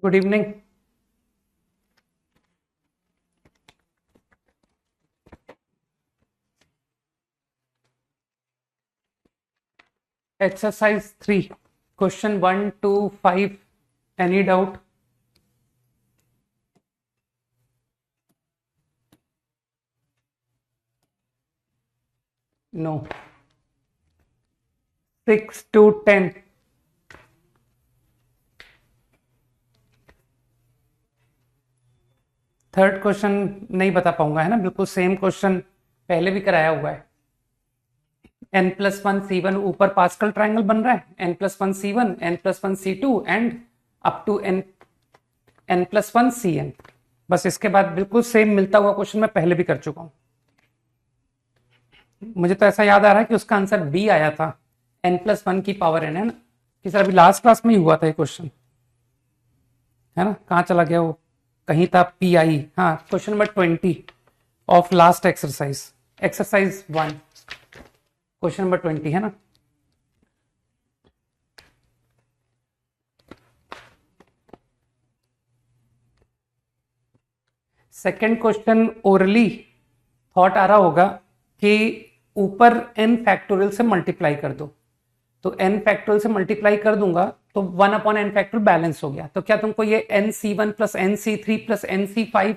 Good evening. Exercise 3 question 1 to 5 any doubt? No. 6 to 10 third question नहीं बता पाऊंगा, है ना। बिल्कुल सेम क्वेश्चन पहले भी कराया हुआ है। n+1 c1 ऊपर पास्कल ट्रायंगल बन रहा है, n+1 c1 n+1 c2 and up to n+1 cn। बस इसके बाद बिल्कुल सेम मिलता हुआ क्वेश्चन मैं पहले भी कर चुका हूं। मुझे तो ऐसा याद आ रहा है कि उसका आंसर बी आया था, n+1 की पावर n, है ना। कि सर अभी लास्ट क्लास में ही हुआ था ये क्वेश्चन, है ना। कहाँ चला गया वो, कहीं था पी आई। हाँ, question number 20 of last exercise, exercise 1, question number 20, है ना। सेकेंड क्वेश्चन ओरली थॉट आ रहा होगा कि ऊपर n फैक्टोरियल से मल्टीप्लाई कर दो, तो n फैक्टोरियल से मल्टीप्लाई कर दूंगा तो 1/n फैक्टोरियल बैलेंस हो गया। तो क्या तुमको ये nc1 plus nc3 plus nc5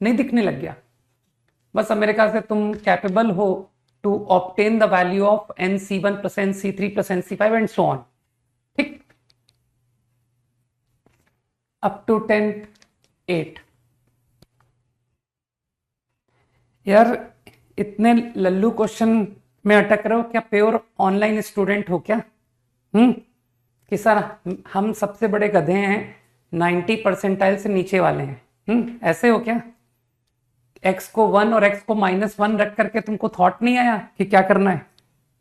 नहीं दिखने लग गया? बस अब मेरे ख्याल से तुम कैपेबल हो to obtain the value of nc1 plus nc3 plus nc5 and so on. ठीक, अप टू 10 8। यार इतने लल्लू क्वेश्चन में अटक रहे हो क्या? प्योर ऑनलाइन स्टूडेंट हो क्या? कि सर हम सबसे बड़े गधे हैं, 90 परसेंटाइल से नीचे वाले हैं, ऐसे हो क्या? x को 1 और x को -1 रख करके तुमको थॉट नहीं आया कि क्या करना है,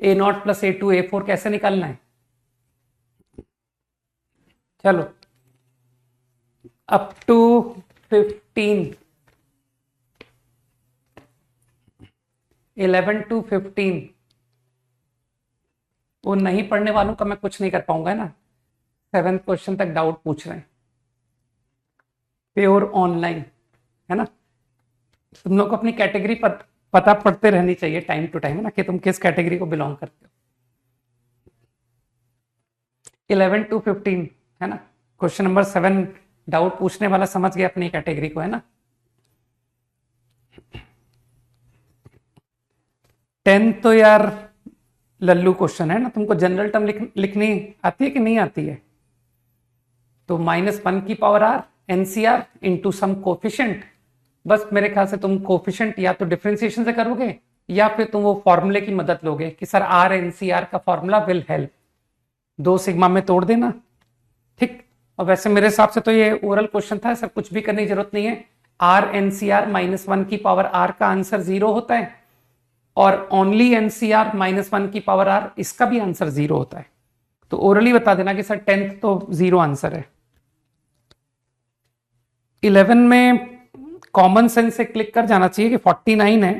a0 प्लस a2 a4 कैसे निकालना है? चलो अप टू 15, 11 to 15। वो नहीं पढ़ने वालों का मैं कुछ नहीं कर पाऊंगा, है ना। 7th क्वेश्चन तक डाउट पूछ रहे हैं, प्योर ऑनलाइन, है ना। तुम लोग को अपनी कैटेगरी पता पड़ते रहनी चाहिए टाइम टू टाइम, है ना, कि तुम किस कैटेगरी को बिलोंग करते हो। 11 to 15, है ना। क्वेश्चन नंबर 7 डाउट पूछने वाला समझ गया अपनी कैटेगरी को, है ना। 10 तो यार लल्लू क्वेश्चन है ना। तुमको जनरल टर्म लिखनी आती है कि नहीं आती है? तो -1 की power r NCR into sum coefficient. बस मेरे ख्याल से तुम कोफिशिएंट या तो डिफरेंशिएशन से करोगे या फिर तुम वो फॉर्मूले की मदद लोगे कि सर r NCR का फॉर्मूला विल हेल्प, 2 सिग्मा में तोड़ देना। ठीक, और वैसे मेरे हिसाब से तो ये ओरल क्वेश्चन था, सर कुछ भी करने की जरूरत नहीं है। r NCR -1 की पावर r का आंसर 0 होता है और ओनली NCR -1 की पावर r इसका भी आंसर 0 होता है। तो ओरली बता देना कि सर 10th तो 0 आंसर है। 11 में कॉमन सेंस से क्लिक कर जाना चाहिए कि 49 है,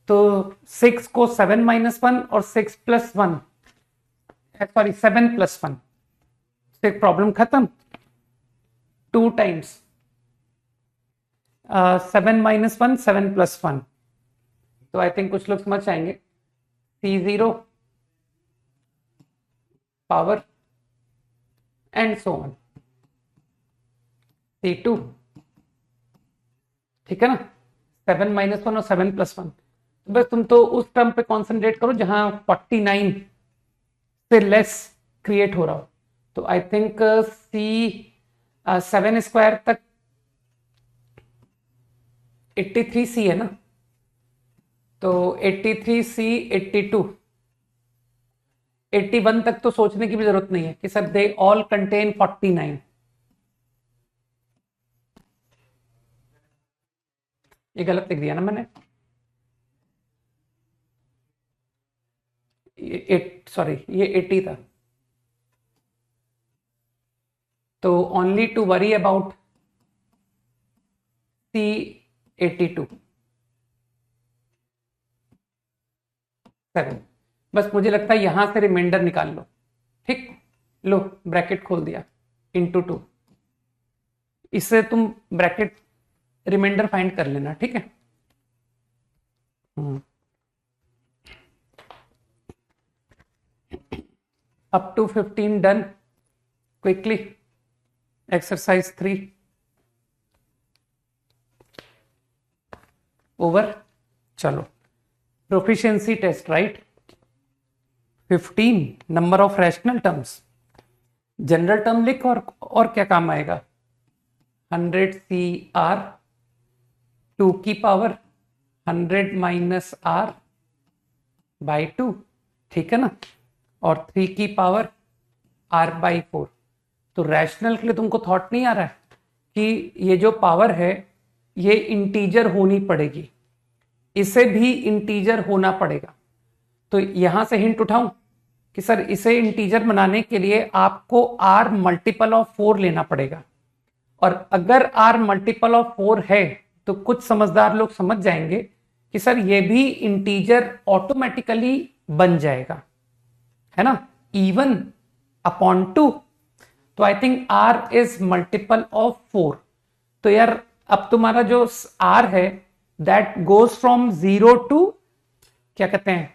तो 6 को 7 -1 और 6 + 1, सॉरी 7 + 1 से प्रॉब्लम खत्म। 2 टाइम्स 7 -1 7 + 1, तो आई थिंक कुछ लोग समझ जाएंगे। C0 power and so on, C2, ठीक है ना। 7 -1 और 7 + 1, बस तुम तो उस टर्म पे कॉन्सेंट्रेट करो जहां 49 से लेस क्रिएट हो रहा हो। तो आई थिंक C7² तक 83C है ना, तो 83C 82 81 तक तो सोचने की भी जरूरत नहीं है कि सर दे ऑल कंटेन 49। ये गलत लिख दिया ना मैंने, सॉरी ये 80 था। तो only to worry about C82 7। बस मुझे लगता है यहां से रिमाइंडर निकाल लो। ठीक, लो ब्रैकेट खोल दिया, इंटू 2। इससे तुम ब्रैकेट रिमाइंडर फाइंड कर लेना, ठीक है। Up to 15 done quickly. Exercise 3 over. चलो, proficiency test, right. 15 number of rational terms, general term लिख और क्या काम आएगा। 100 CR 2 की पावर 100 माइनस R बाई 2, ठीक है ना, और 3 की पावर R बाई 4। तो रैशनल के लिए तुमको थॉट नहीं आ रहा है कि ये जो पावर है ये इंटीजर होनी पड़ेगी, इसे भी इंटीजर होना पड़ेगा। तो यहां से हिंट उठाऊं कि सर इसे इंटीजर बनाने के लिए आपको R मल्टीपल ऑफ 4 लेना पड़ेगा, और अगर R मल्टीपल ऑफ 4 है तो कुछ समझदार लोग समझ जाएंगे कि सर ये भी इंटीजर ऑटोमेटिकली बन जाएगा, है ना, इवन अपॉन 2। तो I think R is multiple of 4। तो यार अब तुम्हारा जो R है दैट गोज फ्रॉम 0 टू, क्या कहते हैं,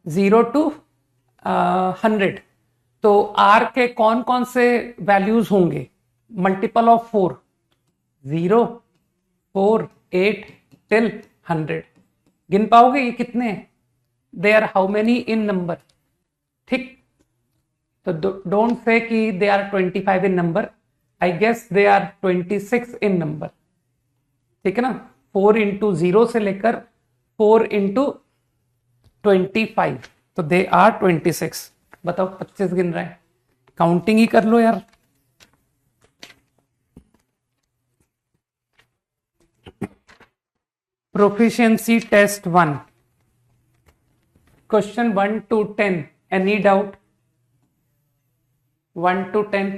0 टू 100। तो R के कौन कौन से वैल्यूज होंगे मल्टीपल ऑफ 4, 0, 4, 8 टिल 100। गिन पाओगे ये कितने हैं? They are how many in number, ठीक। तो डोंट से कि they are 25 in number, I guess they are 26 in number, ठीक है ना। 4 इंटू 0 से लेकर 4 इंटू 25, तो दे आर 26। बताओ 25 गिन रहे हैं, काउंटिंग ही कर लो यार। Proficiency test 1, question 1 to 10, any doubt? 1 to 10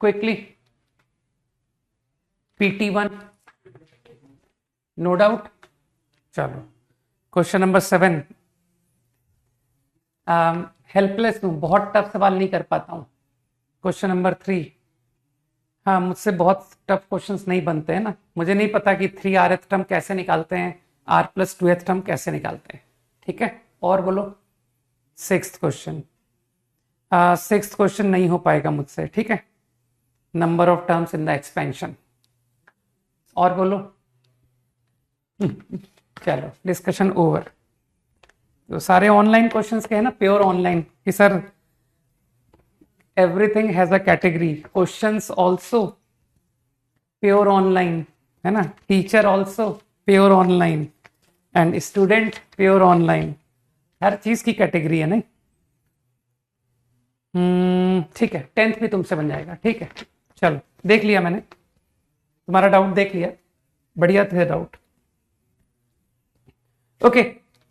quickly. PT1 no doubt. चलो, क्वेश्चन नंबर 7, हेल्पलेस हूं, बहुत टफ सवाल नहीं कर पाता हूं। क्वेश्चन नंबर 3, हाँ मुझसे बहुत टफ क्वेश्चंस नहीं बनते हैं ना, मुझे नहीं पता कि 3rth टर्म कैसे निकालते हैं, R+2th टर्म कैसे निकालते हैं, ठीक है। और बोलो 6th क्वेश्चन, 6th क्वेश्चन नहीं हो पाएगा मुझसे, ठीक है। Number of terms in the expansion. और बोलो चलो, डिस्कशन ओवर। तो सारे ऑनलाइन क्वेश्चंस के हैं ना, प्योर ऑनलाइन, कि sir everything has a category, questions also pure online, है ना, teacher also pure online and student pure online, हर चीज की कैटेगरी है नहीं। ठीक है, 10th भी तुमसे बन जाएगा, ठीक है। चलो, देख लिया मैंने तुम्हारा डाउट, देख लिया, बढ़िया थे डाउट। ओके,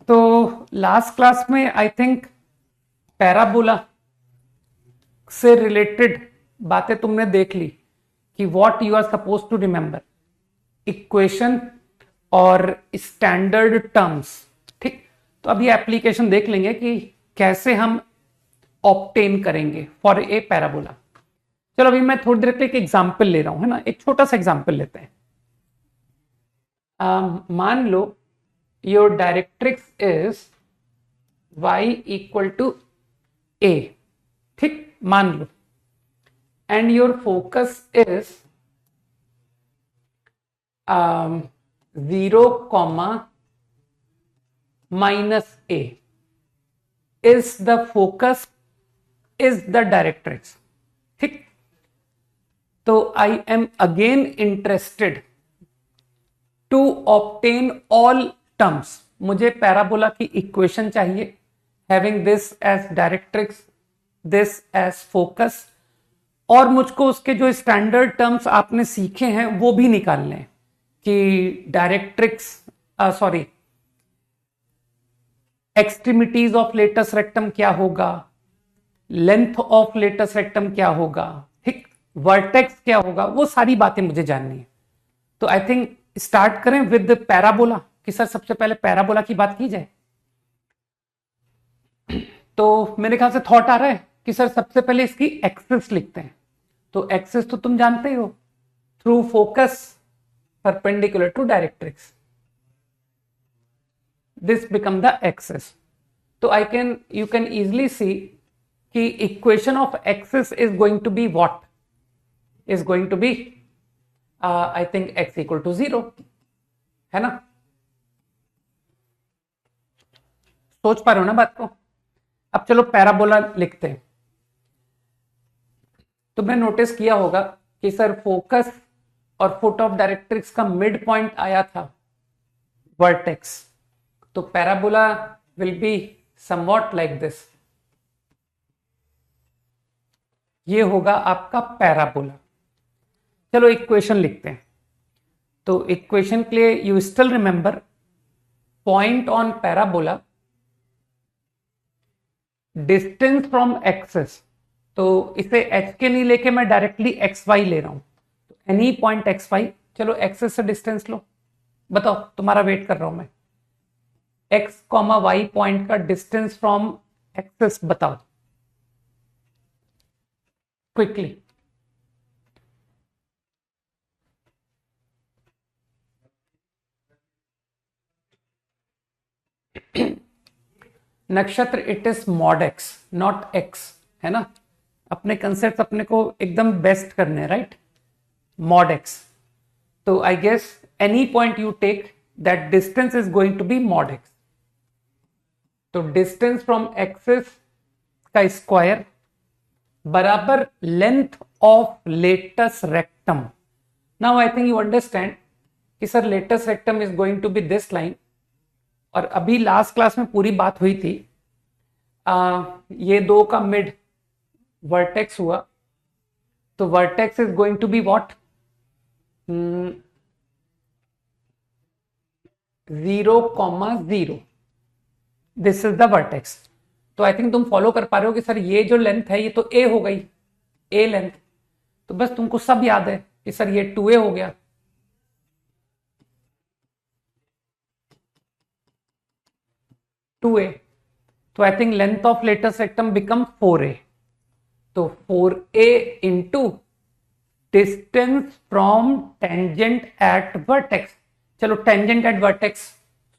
तो लास्ट क्लास में आई थिंक पैराबोला से रिलेटेड बातें तुमने देख ली कि what you are suppose to remember, equation और स्टैंडर्ड टर्म्स, ठीक। तो अभी एप्लीकेशन देख लेंगे कि कैसे हम ऑब्टेन करेंगे फॉर ए पैराबोला। चलो, अभी मैं थोड़ी देर के एक एग्जाम्पल ले रहा हूं, है ना, एक छोटा सा एग्जाम्पल लेते हैं। मान लो your directrix is y equal to a, ठीक, मान लो, and your focus is 0, -a is the focus is the directrix, ठीक। तो I am again interested to obtain all terms, मुझे पैराबोला की इक्वेशन चाहिए, having this as directrix, this as focus, और मुझको उसके जो स्टैंडर्ड टर्म्स आपने सीखे हैं वो भी निकालने हैं कि directrix, sorry, extremities of latus rectum क्या होगा, लेंथ ऑफ लेटस रेक्टम क्या होगा, ठीक, वर्टेक्स क्या होगा, वो सारी बातें मुझे जाननी है। तो आई थिंक स्टार्ट करें विद पैराबोला, कि सर सबसे पहले पैराबोला की बात की जाए। तो मेरे ख्याल से थॉट आ रहा है कि सर सबसे पहले इसकी एक्सिस लिखते हैं। तो एक्सिस तो तुम जानते हो, through focus perpendicular to directrix, this become the axis. So you can easily see कि equation of axis is going to be what? Is going to be I think x equal to 0, है ना? सोच पा रहे हो ना बात को? अब चलो पैराबोला लिखते हैं। तुमने नोटिस किया होगा कि सर फोकस और फुट ऑफ डायरेक्ट्रिक्स का मिड पॉइंट आया था वर्टेक्स, तो parabola will be somewhat like this, ये होगा आपका पैराबोला। चलो इक्वेशन लिखते हैं। तो इक्वेशन के लिए you still remember point on parabola, distance from axis, तो इसे एच के नहीं लेके मैं डायरेक्टली एक्स वाई ले रहा हूं, तो एनी पॉइंट एक्स वाई। चलो एक्सिस से डिस्टेंस लो, बताओ, तुम्हारा वेट कर रहा हूं मैं। x, y पॉइंट का डिस्टेंस फ्रॉम एक्सिस बताओ क्विकली। नक्षत्र, it is mod x not x, है ना? अपने कंसेप्ट अपने को एकदम बेस्ट करने, राइट? मॉड x, तो I guess any point you take that distance is going to be mod x। तो डिस्टेंस फ्रॉम एक्सिस का स्क्वायर बराबर length of latus rectum. Now I think you understand कि sir latus rectum is going to be this line, और अभी last class में पूरी बात हुई थी, ये दो का मिड वर्टेक्स हुआ, तो vertex is going to be what? 0,0, this is the vertex. तो आई थिंक तुम फॉलो कर पा रहे हो कि सर ये जो लेंथ है ये तो a हो गई, a लेंथ, तो बस तुमको सब याद है कि सर ये 2a हो गया, तो I think length of latus rectum become 4a, तो 4a into distance from tangent at vertex. चलो टेंजेंट एट वर्टेक्स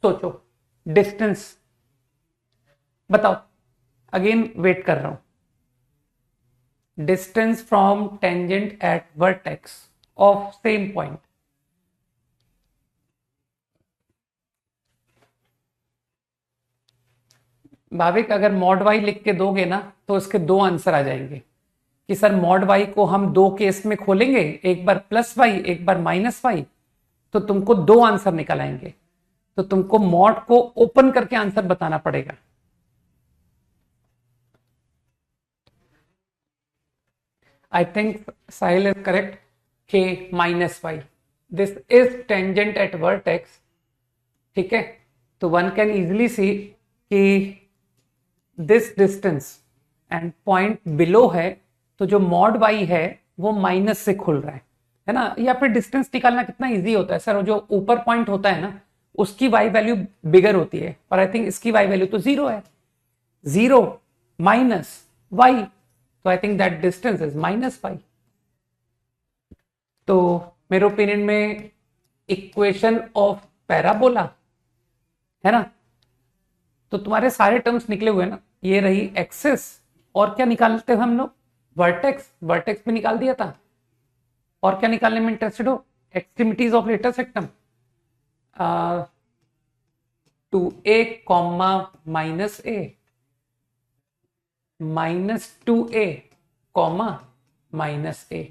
सोचो, डिस्टेंस बताओ, अगेन वेट कर रहा हूं। Distance from tangent at vertex of same point, Bhavik अगर मॉड वाई लिख के दोगे ना तो इसके दो आंसर आ जाएंगे कि सर मॉड वाई को हम दो केस में खोलेंगे, एक बार प्लस वाई एक बार माइनस वाई, तो तुमको दो आंसर निकल आएंगे। तो तुमको मॉड को ओपन करके आंसर बताना पड़ेगा। I think Sahil is correct, k minus y. This is tangent at vertex, ठीक है? तो one can easily see कि this distance and point below है, तो जो mod y है वो माइनस से खुल रहा है ना? या फिर डिस्टेंस निकालना कितना इजी होता है सर, जो ऊपर पॉइंट होता है ना उसकी y वैल्यू बिगर होती है, और आई थिंक इसकी y वैल्यू तो 0 है, 0 माइनस y, तो I think that distance is minus pi. तो मेरे ओपिनियन में इक्वेशन ऑफ पैराबोला है ना, तो तुम्हारे सारे टर्म्स निकले हुए ना, ये रही एक्सिस, और क्या निकालते हैं हम लोग? वर्टेक्स, वर्टेक्स भी निकाल दिया था, और क्या निकालने में इंटरेस्टेड हो? Extremities of latus rectum, 2a comma minus a minus 2a comma minus a।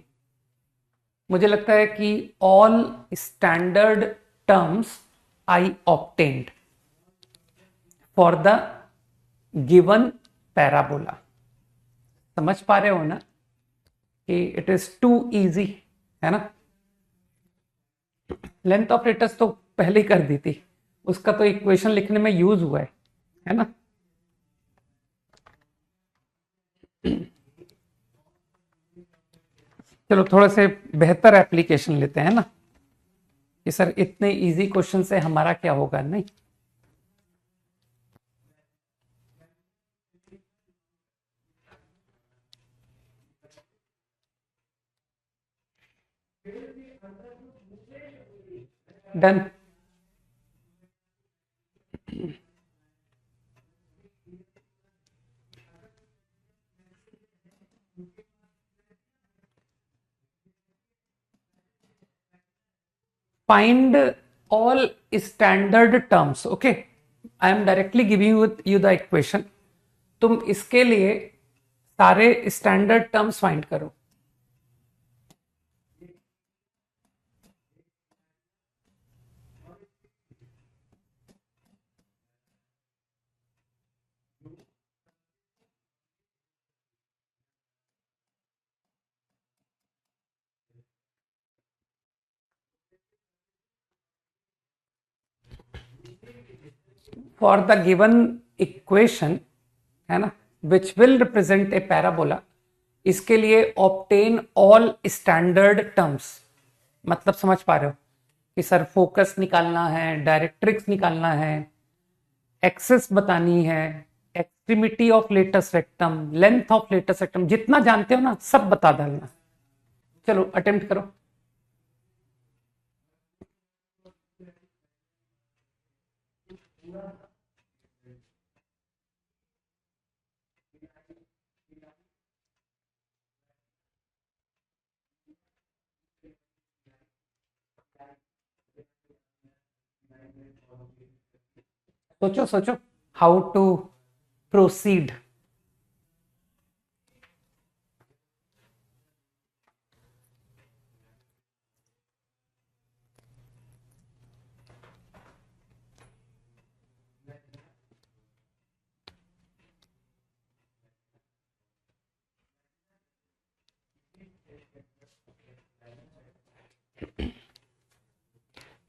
मुझे लगता है कि all standard terms I obtained for the given parabola. समझ पा रहे हो ना कि इट इज टू इजी, है ना? लेंथ ऑफ लेटस तो पहले ही कर दी थी, उसका तो इक्वेशन लिखने में यूज हुआ है ना? चलो थोड़े से बेहतर एप्लीकेशन लेते हैं ना कि सर इतने इजी क्वेश्चन से हमारा क्या होगा। नहीं, done. Find all standard terms. Okay, I am directly giving you the equation. तुम इसके लिए सारे स्टैंडर्ड टर्म्स फाइंड करो। फॉर द गिवन इक्वेशन, है ना, which will represent a parabola, इसके लिए ऑब्टेन ऑल स्टैंडर्ड टर्म्स। मतलब समझ पा रहे हो कि सर फोकस निकालना है, डायरेक्ट्रिक्स निकालना है, एक्सेस बतानी है, extremity of latus rectum, length of latus rectum, जितना जानते हो ना सब बता डालना। चलो अटेम्प्ट करो। सोचो सोचो हाउ टू प्रोसीड।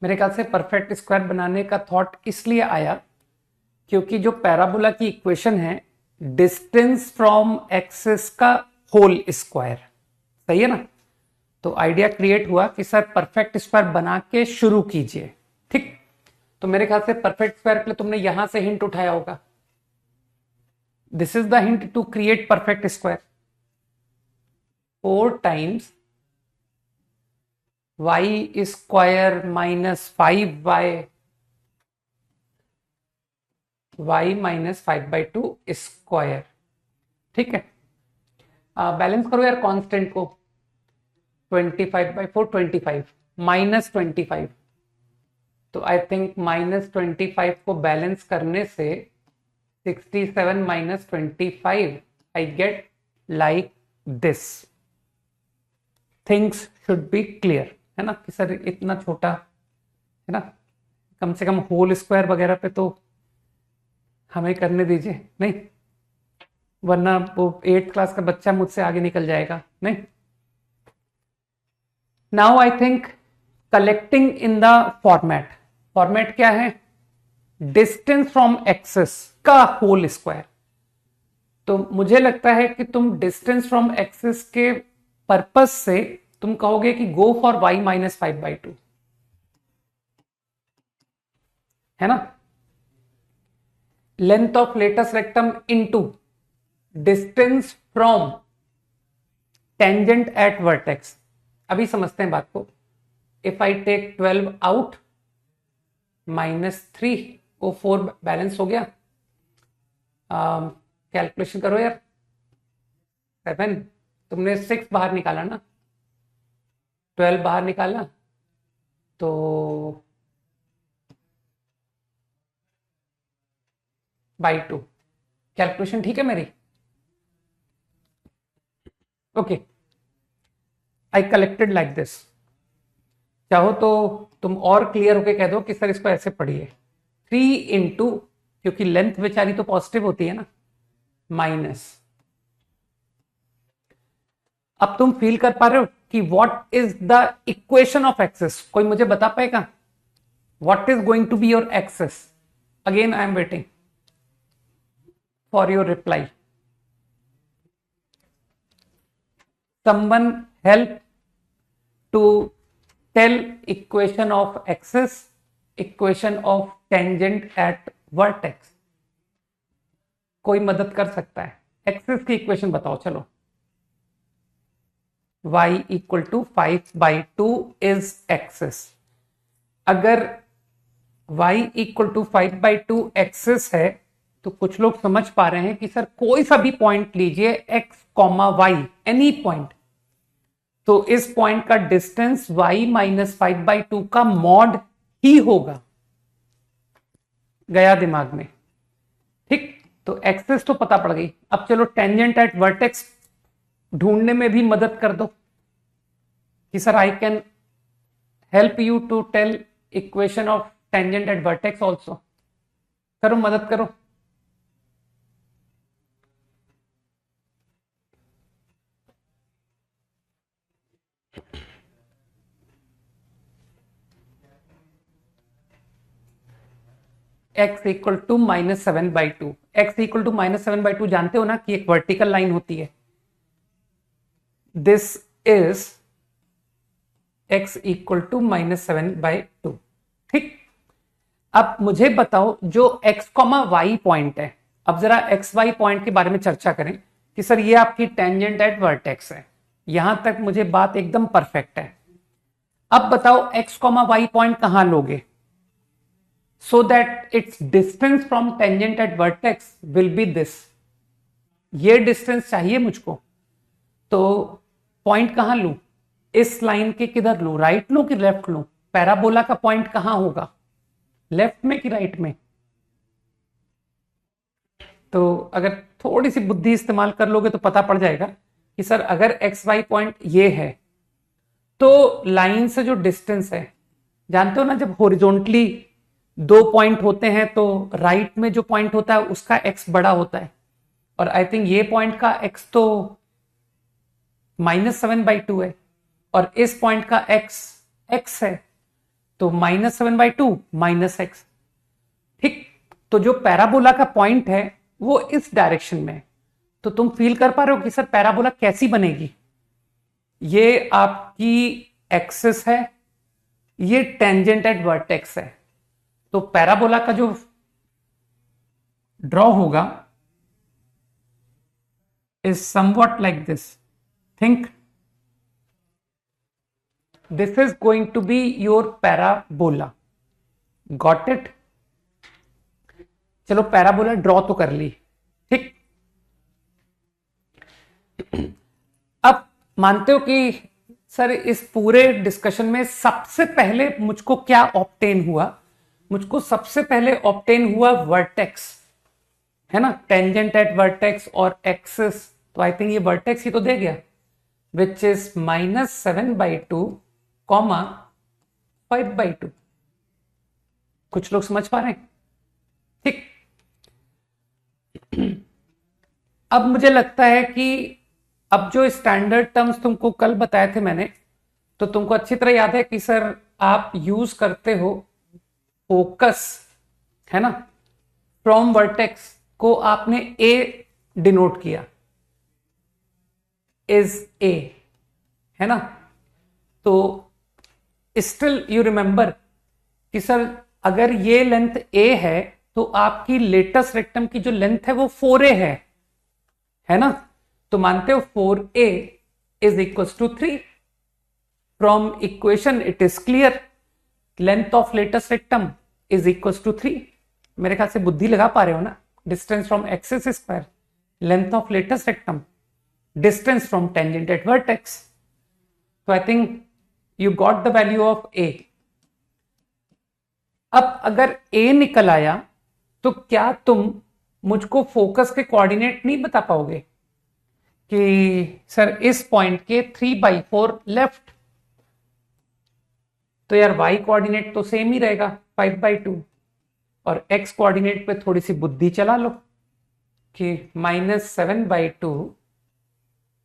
मेरे ख्याल से परफेक्ट स्क्वायर बनाने का थॉट इसलिए आया क्योंकि जो पैराबोला की इक्वेशन है, डिस्टेंस फ्रॉम एक्सिस का होल स्क्वायर, सही है ना। तो आइडिया क्रिएट हुआ कि सर परफेक्ट स्क्वायर बना के शुरू कीजिए। ठीक, तो मेरे ख्याल से परफेक्ट स्क्वायर के लिए तुमने यहां से हिंट उठाया होगा। This is the hint to create perfect square. 4 times y square minus 5y, y minus 5/2 square. ठीक है, बैलेंस करो यार कांस्टेंट को। 25/4 25 माइनस 25, तो आई थिंक माइनस 25 को बैलेंस करने से 67 minus 25 I get like this. Things should be clear, है ना, कि सर इतना छोटा, है ना, कम से कम होल स्क्वायर वगैरह पे तो हमें करने दीजिए, नहीं वरना वो 8th क्लास का बच्चा मुझसे आगे निकल जाएगा। नहीं, now I think collecting in the format. Format क्या है? डिस्टेंस फ्रॉम एक्सिस का होल स्क्वायर। तो मुझे लगता है कि तुम डिस्टेंस फ्रॉम एक्सिस के पर्पस से तुम कहोगे कि गो फॉर y माइनस 5/2, है ना। Length of latus rectum into distance from tangent at vertex. अभी समझते हैं बात को। If I take 12 out minus 3, वो 4 बैलेंस हो गया। कैलकुलेशन करो यार। 7, तुमने 6 बाहर निकाला ना, 12 बाहर निकाला तो बाई 2। कैलकुलेशन ठीक है मेरी? Okay, I collected like this. चाहो तो तुम और क्लियर होके कह दो कि सर इसको ऐसे पढ़िए। 3 इंटू, क्योंकि लेंथ बेचारी तो पॉजिटिव होती है ना, माइनस। अब तुम फील कर पा रहे हो कि what is the equation of axis? कोई मुझे बता पाएगा what is going to be your axis? Again I am waiting for your reply. Someone help to tell equation of axis, equation of tangent at vertex। कोई मदद कर सकता है? Axis की इक्वेशन बताओ चलो। y equal to 5/2 is axis. अगर y equal to 5/2 axis है तो कुछ लोग समझ पा रहे हैं कि सर कोई सा भी पॉइंट लीजिए x, y, एनी पॉइंट, तो इस पॉइंट का डिस्टेंस y माइनस 5/2 का मॉड ही होगा। गया दिमाग में? ठीक, तो एक्सिस तो पता पड़ गई। अब चलो टेंजेंट एट वर्टेक्स ढूंढने में भी मदद कर दो कि sir I can help you to tell equation of tangent at vertex also. करो, मदद करो। x equal to -7/2। x equal to -7/2 जानते हो ना कि एक वर्टिकल लाइन होती है। This is x equal to -7/2। ठीक, अब मुझे बताओ जो x, y पॉइंट है, अब जरा एक्स वाई पॉइंट के बारे में चर्चा करें कि सर ये आपकी टेंजेंट एट वर्टेक्स है। यहां तक मुझे बात एकदम परफेक्ट है। अब बताओ x, y पॉइंट कहां लोगे so that its distance from tangent at vertex will be this। ये डिस्टेंस चाहिए मुझको, तो पॉइंट कहां लूं? इस लाइन के किधर लूं? राइट लूं कि लेफ्ट लूं? पैराबोला का पॉइंट कहां होगा, लेफ्ट में कि राइट में? तो अगर थोड़ी सी बुद्धि इस्तेमाल कर लोगे तो पता पड़ जाएगा कि सर अगर एक्स वाई पॉइंट ये है तो लाइन से जो डिस्टेंस है, जानते हो ना, जब हॉरिजॉन्टली दो पॉइंट होते हैं तो राइट में जो पॉइंट होता है उसका एक्स बड़ा होता है, और आई थिंक ये पॉइंट का एक्स तो -7/2 है और इस पॉइंट का एक्स एक्स है, तो -7/2 -x। ठीक, तो जो पैराबोला का पॉइंट है वो इस डायरेक्शन में है। तो तुम फील कर पा रहे हो कि सर पैराबोला कैसी बनेगी? ये आपकी एक्सिस है, ये टेंजेंट एट वर्टेक्स है, तो पैराबोला का जो ड्रॉ होगा is somewhat like this. Think this is going to be your parabola. Got it? चलो पैराबोला ड्रॉ तो कर ली। ठीक, अब मानते हो कि सर इस पूरे डिस्कशन में सबसे पहले मुझको क्या ऑब्टेन हुआ? मुझको सबसे पहले ऑब्टेन हुआ वर्टेक्स, है ना, टेंजेंट एट वर्टेक्स और एक्सिस। तो आई थिंक ये वर्टेक्स ही तो दे गया, विच इज -7/2, 5/2। कुछ लोग समझ पा रहे हैं? ठीक, अब मुझे लगता है कि अब जो स्टैंडर्ड टर्म्स तुमको कल बताए थे मैंने, तो तुमको अच्छी तरह याद है कि सर आप यूज करते हो फोकस, है ना, फ्रॉम वर्टेक्स को आपने ए डिनोट किया, इज ए, है ना। तो स्टिल यू रिमेंबर कि सर अगर ये लेंथ ए है तो आपकी लेटस रेक्टम की जो लेंथ है वो 4a है ना। तो मानते हो 4a is equal to 3। From equation it is clear, length of latus rectum is equal to 3। मेरे ख्याल से बुद्धि लगा पा रहे हो ना। Distance from axis square, length of latus rectum, distance from tangent at vertex. तो I think you got the value of a। अब अगर a निकल आया तो क्या तुम मुझको फोकस के कोऑर्डिनेट नहीं बता पाओगे कि सर इस पॉइंट के 3/4 लेफ्ट? तो यार y कोऑर्डिनेट तो सेम ही रहेगा 5/2, और x कोऑर्डिनेट पे थोड़ी सी बुद्धि चला लो कि -7/2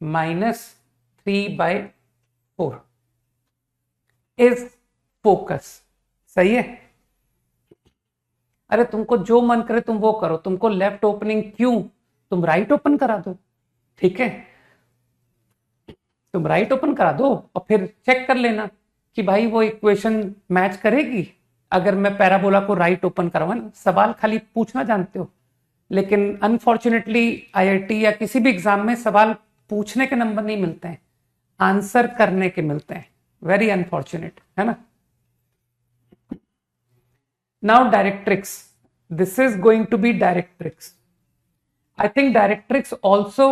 -3/4 इज फोकस। सही है? अरे तुमको जो मन करे तुम वो करो, तुमको लेफ्ट ओपनिंग क्यों, तुम राइट ओपन करा दो, ठीक है, तुम राइट ओपन करा दो और फिर चेक कर लेना कि भाई वो इक्वेशन मैच करेगी अगर मैं पैराबोला को राइट ओपन करवा ना। सवाल खाली पूछना जानते हो, लेकिन अनफॉर्चुनेटली आईआईटी या किसी भी एग्जाम में सवाल पूछने के नंबर नहीं मिलते हैं, आंसर करने के मिलते हैं, वेरी अनफॉर्चुनेट, है ना। Now directrix, this is going to be directrix. I think directrix also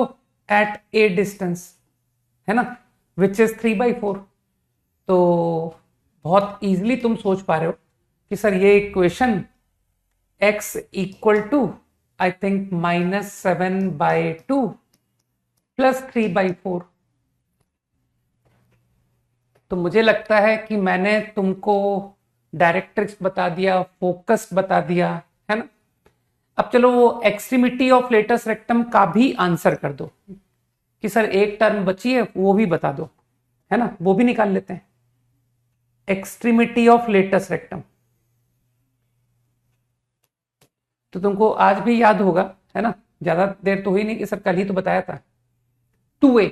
at a distance, है ना, विच इज 3/4। तो बहुत इजीली तुम सोच पा रहे हो कि सर ये equation x equal to I think -7/2 plus 3/4। तो मुझे लगता है कि मैंने तुमको डायरेक्ट्रिक्स बता दिया, फोकस बता दिया, है ना। अब चलो वो एक्सट्रीमिटी ऑफ लेटस रेक्टम का भी आंसर कर दो कि सर एक टर्म बची है वो भी बता दो, है ना, वो भी निकाल लेते हैं। एक्सट्रीमिटी ऑफ लेटस रेक्टम तो तुमको आज भी याद होगा, है ना, ज्यादा देर तो हुई नहीं कि सर कल ही तो बताया था। 2a,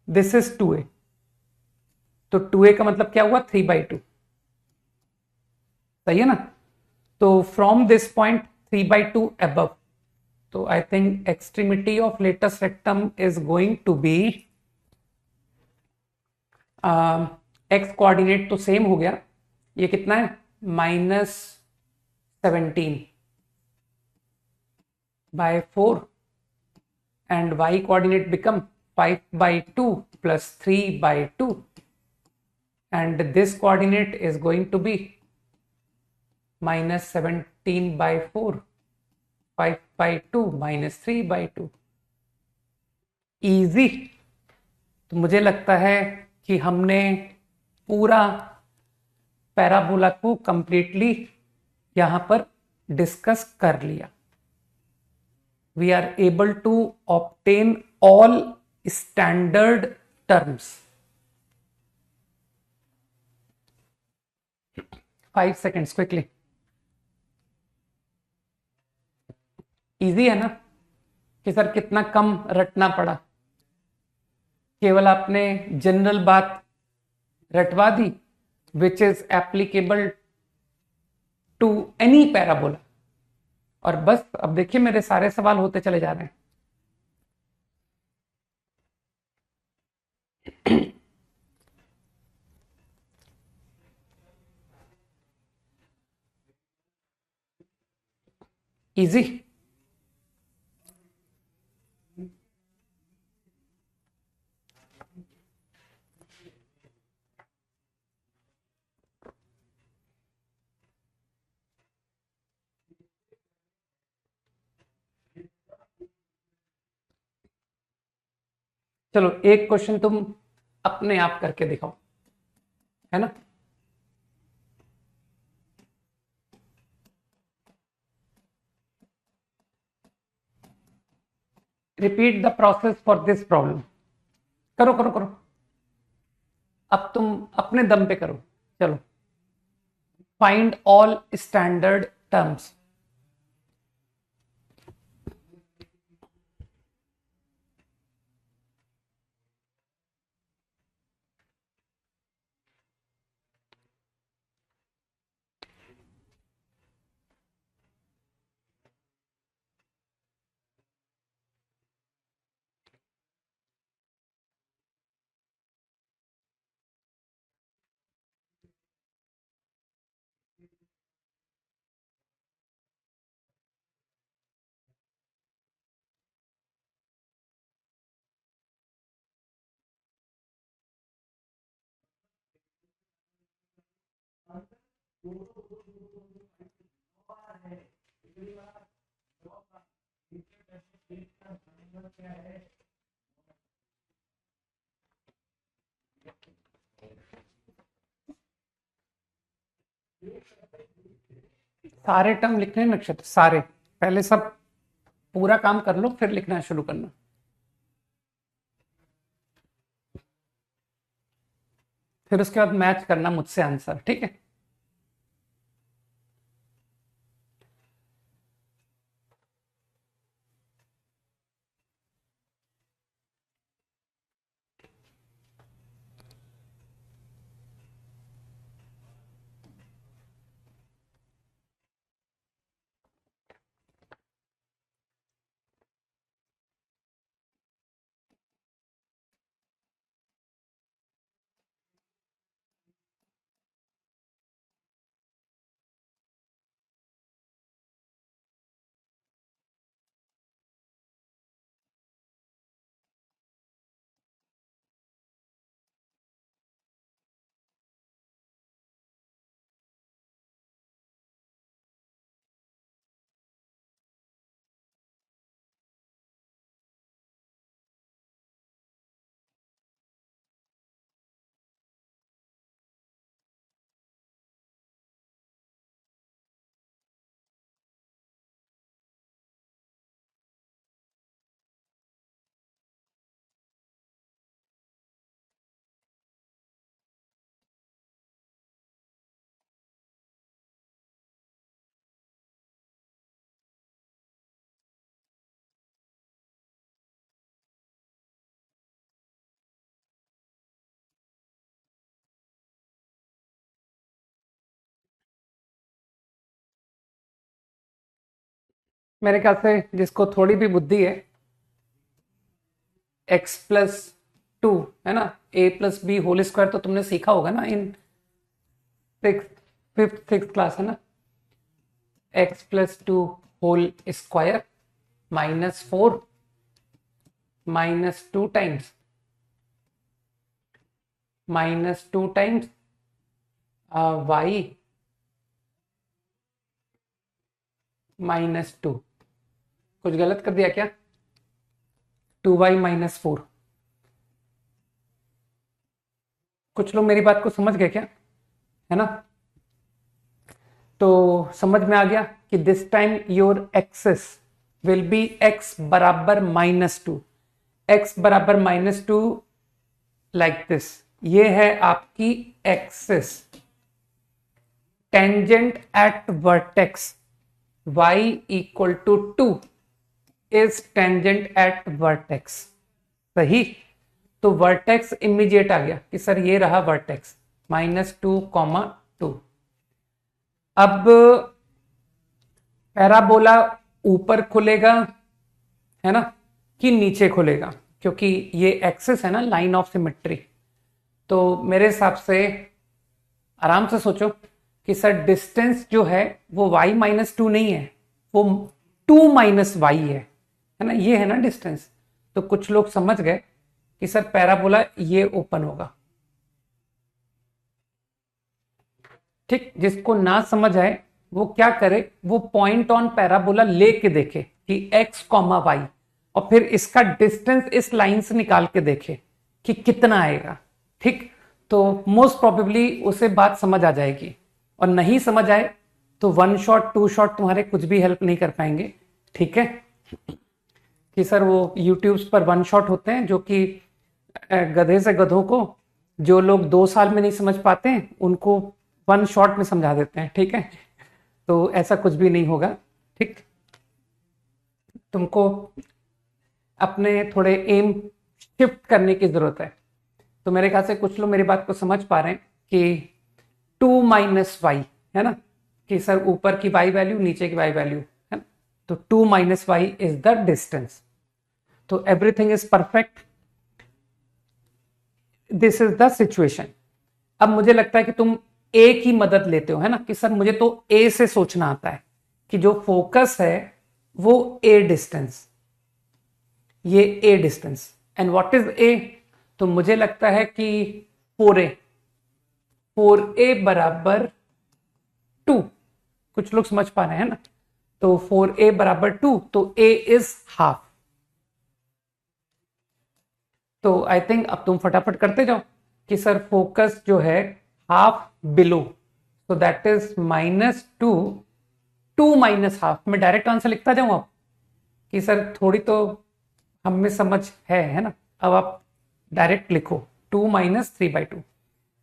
this is 2a। तो 2a का मतलब क्या हुआ, 3/2, सही है ना। तो फ्रॉम दिस पॉइंट 3/2 अबव, तो I think extremity of latus rectum is going to be, x coordinate तो सेम हो गया, ये कितना है, -17/4 and y coordinate become 5/2 plus 3/2 and this coordinate is going to be -17/4, 5/2 -3/2। Easy. तो मुझे लगता है कि हमने पूरा पैराबोला को कंप्लीटली यहां पर डिस्कस कर लिया। We are able to obtain all standard terms. 5 seconds quickly. Easy है ना कि सर कितना कम रटना पड़ा, केवल आपने जनरल बात रटवा दी which is applicable to any parabola. और बस अब देखिए मेरे सारे सवाल होते चले जा रहे हैं। इजी। चलो एक क्वेश्चन तुम अपने आप करके दिखाओ, है ना। Repeat the process for this problem. करो करो करो, अब तुम अपने दम पे करो। चलो, फाइंड ऑल स्टैंडर्ड टर्म्स। सारे टर्म लिखने हैं नक्षत्र, सारे पहले सब पूरा काम कर लो फिर लिखना शुरू करना। फिर उसके बाद मैच करना मुझसे आंसर, ठीक है। मेरे ख्याल से जिसको थोड़ी भी बुद्धि है, x+2 है ना, a+b होल स्क्वायर तो तुमने सीखा होगा ना इन फिफ्थ सिक्स क्लास, है ना। x+2 whole square -4 -2 times y -2। कुछ गलत कर दिया क्या? 2y -4। कुछ लोग मेरी बात को समझ गए क्या, है ना? तो समझ में आ गया कि this time your axis will be x बराबर -2, x बराबर -2 लाइक दिस। ये है आपकी axis. Tangent at vertex y equal to 2 is tangent at vertex. सही। तो वर्टेक्स इमीडिएट आ गया कि सर ये रहा वर्टेक्स -2, 2। अब पैराबोला ऊपर खुलेगा, है ना, कि नीचे खुलेगा, क्योंकि ये एक्सिस है ना, लाइन ऑफ सिमेट्री। तो मेरे हिसाब से आराम से सोचो कि सर डिस्टेंस जो है वो y -2 नहीं है, वो 2 - y है ना, ये है ना डिस्टेंस। तो कुछ लोग समझ गए कि सर पैराबोला ये ओपन होगा। ठीक, जिसको ना समझ आए वो क्या करे, वो पॉइंट ऑन पैराबोला लेके देखे कि x, y, और फिर इसका डिस्टेंस इस लाइन से निकाल के देखे कि कितना आएगा। ठीक, तो मोस्ट प्रोबेबली उसे बात समझ आ जाएगी। और नहीं समझ आए तो 1 शॉट 2 शॉट तुम्हारे कुछ भी हेल्प नहीं कर पाएंगे। ठीक है कि सर वो यूट्यूब्स पर 1 शॉट होते हैं, जो कि गधे से गधों को, जो लोग 2 साल में नहीं समझ पाते हैं उनको 1 शॉट में समझा देते हैं। ठीक है, तो ऐसा कुछ भी नहीं होगा। ठीक, तुमको अपने थोड़े एम शिफ्ट करने की जरूरत है। तो मेरे ख्याल से कुछ लोग मेरी बात को समझ पा रहे हैं कि 2 - y, है ना, कि सर ऊपर की y वैल्यू नीचे की y वैल्यू, है ना, तो 2 - y इज द डिस्टेंस। तो everything is perfect. This is the situation. अब मुझे लगता है कि तुम ए की मदद लेते हो, है ना, कि सर मुझे तो ए से सोचना आता है कि जो फोकस है वो ए डिस्टेंस, ये ए distance. And what is a? तो मुझे लगता है कि 4a, 4a बराबर 2। कुछ लोग समझ पा रहे हैं ना? तो 4a बराबर 2, तो a इज हाफ। तो आई थिंक अब तुम फटाफट करते जाओ कि सर फोकस जो है हाफ बिलो, तो दैट इज -2, 2 - हाफ। मैं डायरेक्ट आंसर लिखता जाऊं आप कि सर थोड़ी तो हम में समझ है ना? अब आप डायरेक्ट लिखो 2 - 3/2।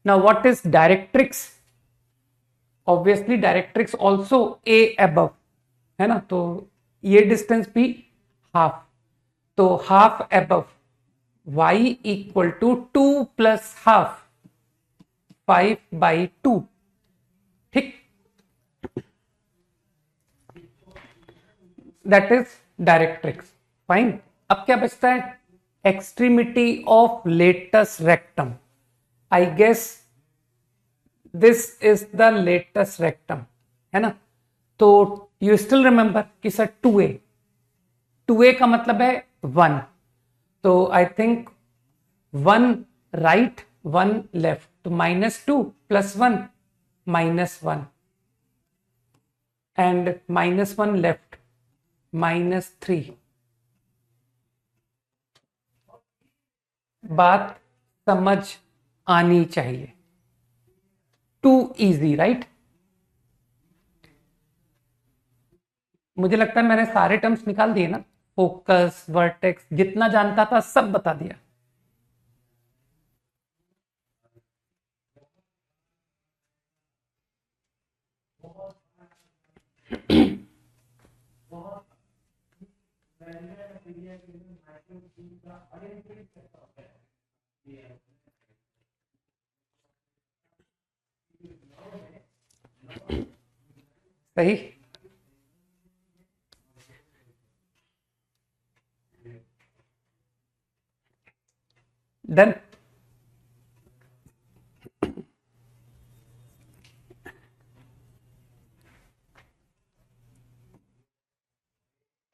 Now what is directrix? Obviously directrix also a above, है ना, तो ये डिस्टेंस भी हाफ। तो half above y equal to 2 + half, 5/2। ठीक, दैट इज डायरेक्ट्रिक्स। फाइन। अब क्या बचता है? Extremity of latus rectum. I guess this is the latus rectum, है ना। तो यू स्टिल रिमेंबर कि सर 2a, 2a का मतलब है 1। तो आई थिंक 1 राइट 1 लेफ्ट, तो -2 + 1 -1, एंड -1 लेफ्ट -3। बात समझ आनी चाहिए। Too easy, right? मुझे लगता है मैंने सारे टर्म्स निकाल दिए ना, फोकस, वर्टेक्स, जितना जानता था सब बता दिया। सही।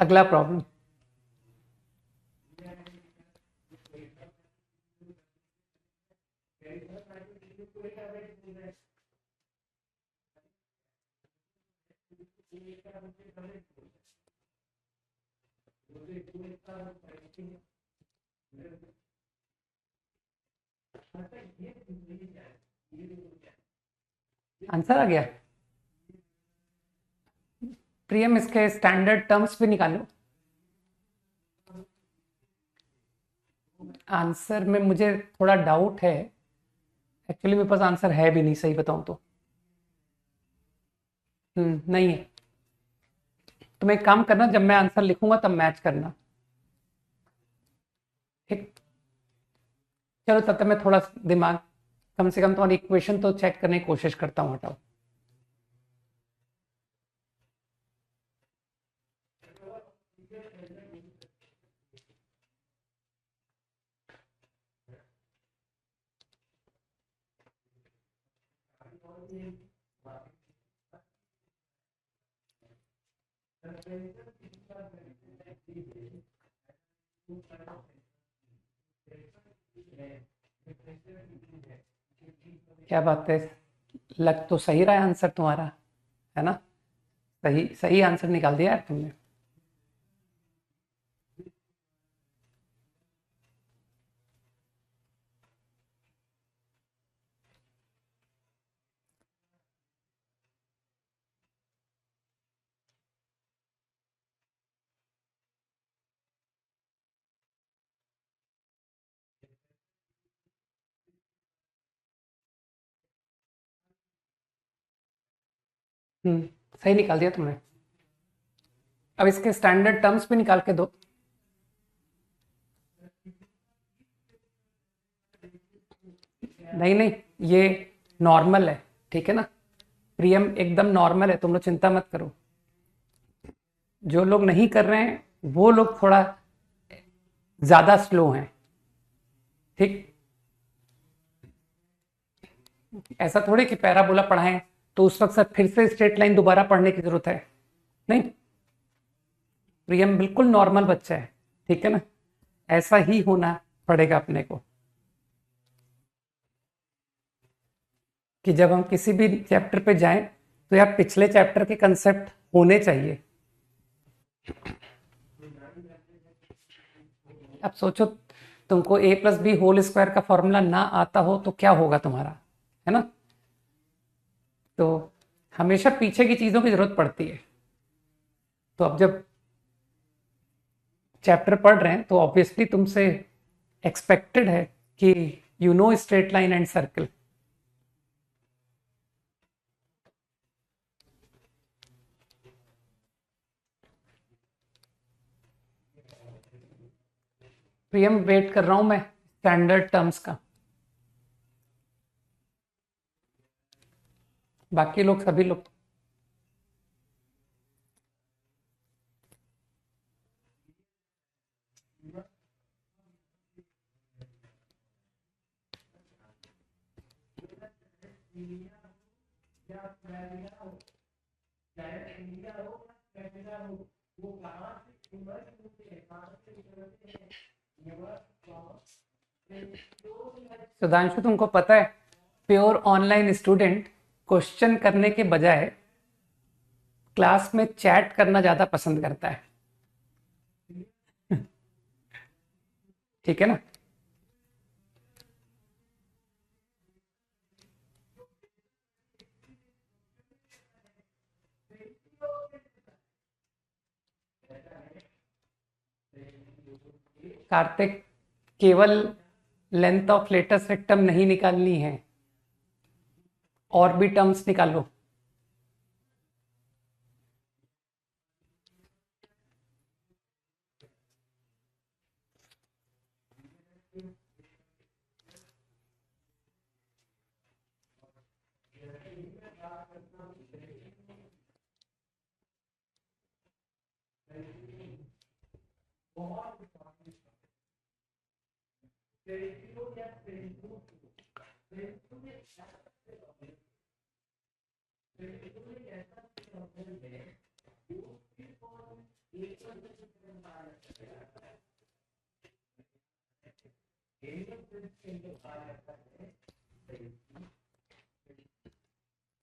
अगला प्रॉब्लम। आंसर आ गया। प्रियम इसके स्टैंडर्ड टर्म्स भी निकालो। आंसर में मुझे थोड़ा डाउट है, एक्चुअली मेरे पास आंसर है भी नहीं, सही बताऊं तो। नहीं है। तुम एक काम करना, जब मैं आंसर लिखूंगा तब मैच करना, ठीक। चलो तब तक मैं थोड़ा दिमाग, कम से कम तुम्हारी इक्वेशन तो चेक करने की कोशिश करता हूँ। हटाओ। क्या बात है, लग तो सही रहा है आंसर तुम्हारा, है ना? सही सही आंसर निकाल दिया यार तुमने। सही निकाल दिया तुमने। अब इसके स्टैंडर्ड टर्म्स भी निकाल के दो। नहीं नहीं, ये नॉर्मल है, ठीक है ना? प्रियम एकदम नॉर्मल है, तुम लोग चिंता मत करो। जो लोग नहीं कर रहे हैं वो लोग थोड़ा ज्यादा स्लो हैं, ठीक। ऐसा थोड़ी कि पैराबोला पढ़ाएं तो उस वक्त फिर से स्ट्रेट लाइन दोबारा पढ़ने की जरूरत है। नहीं, प्रियम बिल्कुल नॉर्मल बच्चा है, ठीक है ना? ऐसा ही होना पड़ेगा अपने को, कि जब हम किसी भी चैप्टर पे जाएं तो यार पिछले चैप्टर के कंसेप्ट होने चाहिए। अब सोचो, तुमको ए प्लस बी होल स्क्वायर का फॉर्मूला ना आता हो तो क्या होगा तुम्हारा, है ना? तो हमेशा पीछे की चीजों की जरूरत पड़ती है। तो अब जब चैप्टर पढ़ रहे हैं तो ऑब्वियसली तुमसे एक्सपेक्टेड है कि you know straight line and circle. Priyam wait कर रहा हूं मैं स्टैंडर्ड टर्म्स का। बाकी लोग सभी लोग सुधांशु, तुमको पता है प्योर ऑनलाइन स्टूडेंट क्वेश्चन करने के बजाय क्लास में चैट करना ज्यादा पसंद करता है, ठीक है ना? कार्तिक, केवल लेंथ ऑफ लेटेस्ट टर्म नहीं निकालनी है, और भी टर्म्स निकालो।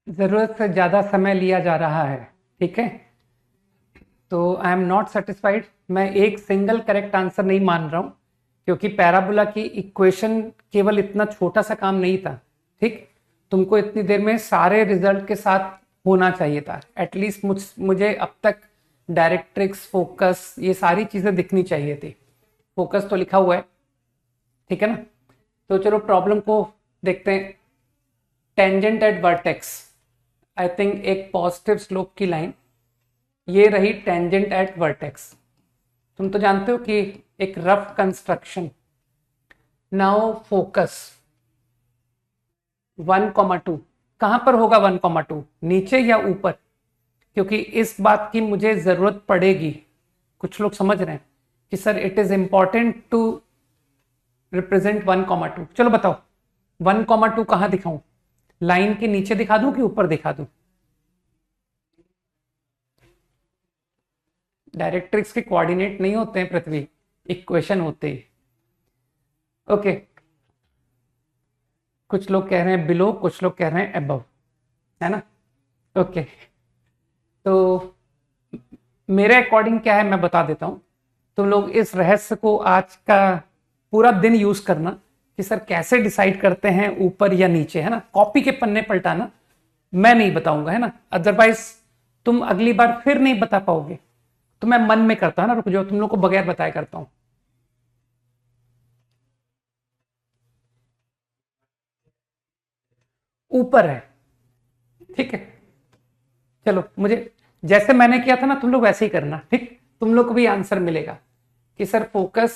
जरूरत से ज्यादा समय लिया जा रहा है, ठीक है। तो आई एम नॉट सेटिस्फाइड, मैं एक सिंगल करेक्ट आंसर नहीं मान रहा हूं, क्योंकि पैराबोला की इक्वेशन केवल इतना छोटा सा काम नहीं था, ठीक। तुमको इतनी देर में सारे रिजल्ट के साथ होना चाहिए था, एटलीस्ट मुझे अब तक डायरेक्ट्रिक्स, फोकस, ये सारी चीजें दिखनी चाहिए थी। फोकस तो लिखा हुआ है, ठीक है ना। तो चलो प्रॉब्लम को देखते हैं। Tangent at vertex, I think एक पॉजिटिव स्लोप की लाइन, ये रही टेंजेंट एट वर्टेक्स। तुम तो जानते हो कि एक रफ कंस्ट्रक्शन। नाउ फोकस 1,2 कहां पर होगा? 1,2 नीचे या ऊपर? क्योंकि इस बात की मुझे जरूरत पड़ेगी। कुछ लोग समझ रहे हैं कि sir it is important to represent 1,2। चलो बताओ 1,2 कहां दिखाऊं? लाइन के नीचे दिखा दूं कि ऊपर दिखा दूं? डायरेक्ट्रिक्स के कोऑर्डिनेट नहीं होते हैं पृथ्वी, इक्वेशन होते हैं। ओके, कुछ लोग कह रहे हैं बिलो, कुछ लोग कह रहे हैं अबव, है ना। ओके, तो मेरे अकॉर्डिंग क्या है मैं बता देता हूं। तुम लोग इस रहस्य को आज का पूरा दिन यूज करना कि सर कैसे डिसाइड करते हैं ऊपर या नीचे, है ना। कॉपी के पन्ने पलटाना, मैं नहीं बताऊंगा, है ना। अदरवाइज तुम अगली बार फिर नहीं बता पाओगे। तो मैं मन में करता हूं ना, रुक जाओ, तुम लोग को बगैर बताए करता हूं। ऊपर है, ठीक है। चलो, मुझे जैसे मैंने किया था ना, तुम लोग वैसे ही करना, ठीक। तुम लोग को भी आंसर मिलेगा कि सर फोकस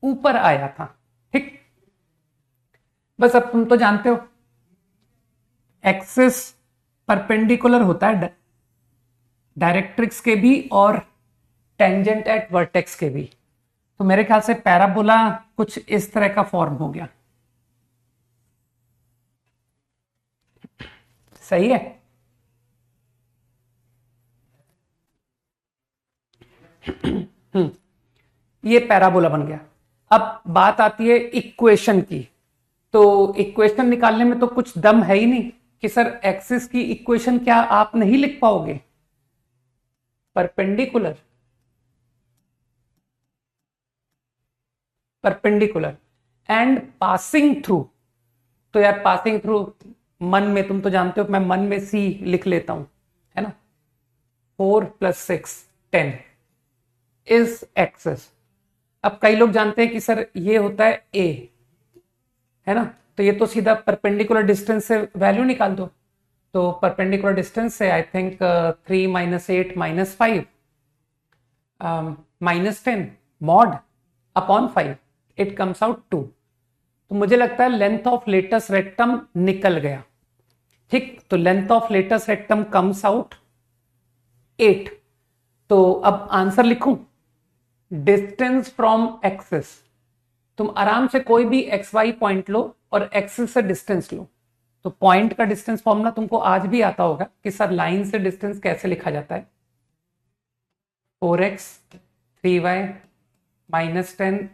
ऊपर आया था, ठीक। बस अब तुम तो जानते हो एक्सिस परपेंडिकुलर होता है डायरेक्ट्रिक्स के भी और टेंजेंट एट वर्टेक्स के भी। तो मेरे ख्याल से पैराबोला कुछ इस तरह का फॉर्म हो गया, सही है। ये पैराबोला बन गया। अब बात आती है इक्वेशन की। तो इक्वेशन निकालने में तो कुछ दम है ही नहीं कि सर एक्सिस की इक्वेशन क्या आप नहीं लिख पाओगे? Perpendicular, perpendicular and passing through. तो यार पासिंग थ्रू मन में, तुम तो जानते हो मैं मन में सी लिख लेता हूं, है ना। 4 + 6 10 इज एक्सिस। अब कई लोग जानते हैं कि सर ये होता है ए, है ना। तो ये तो सीधा परपेंडिकुलर डिस्टेंस से वैल्यू निकाल दो। तो परपेंडिकुलर डिस्टेंस से I think 3 - 8 - 5 -10 mod upon 5, it comes out 2। तो मुझे लगता है लेंथ ऑफ लेटस रेक्टम निकल गया, ठीक। तो length of latus rectum comes out 8। तो अब आंसर लिखूं, डिस्टेंस फ्रॉम एक्सिस। तुम आराम से कोई भी एक्स वाई पॉइंट लो और एक्सिस से डिस्टेंस लो। तो पॉइंट का डिस्टेंस फॉर्मूला तुमको आज भी आता होगा कि सर लाइन से डिस्टेंस कैसे लिखा जाता है। 4x 3y -10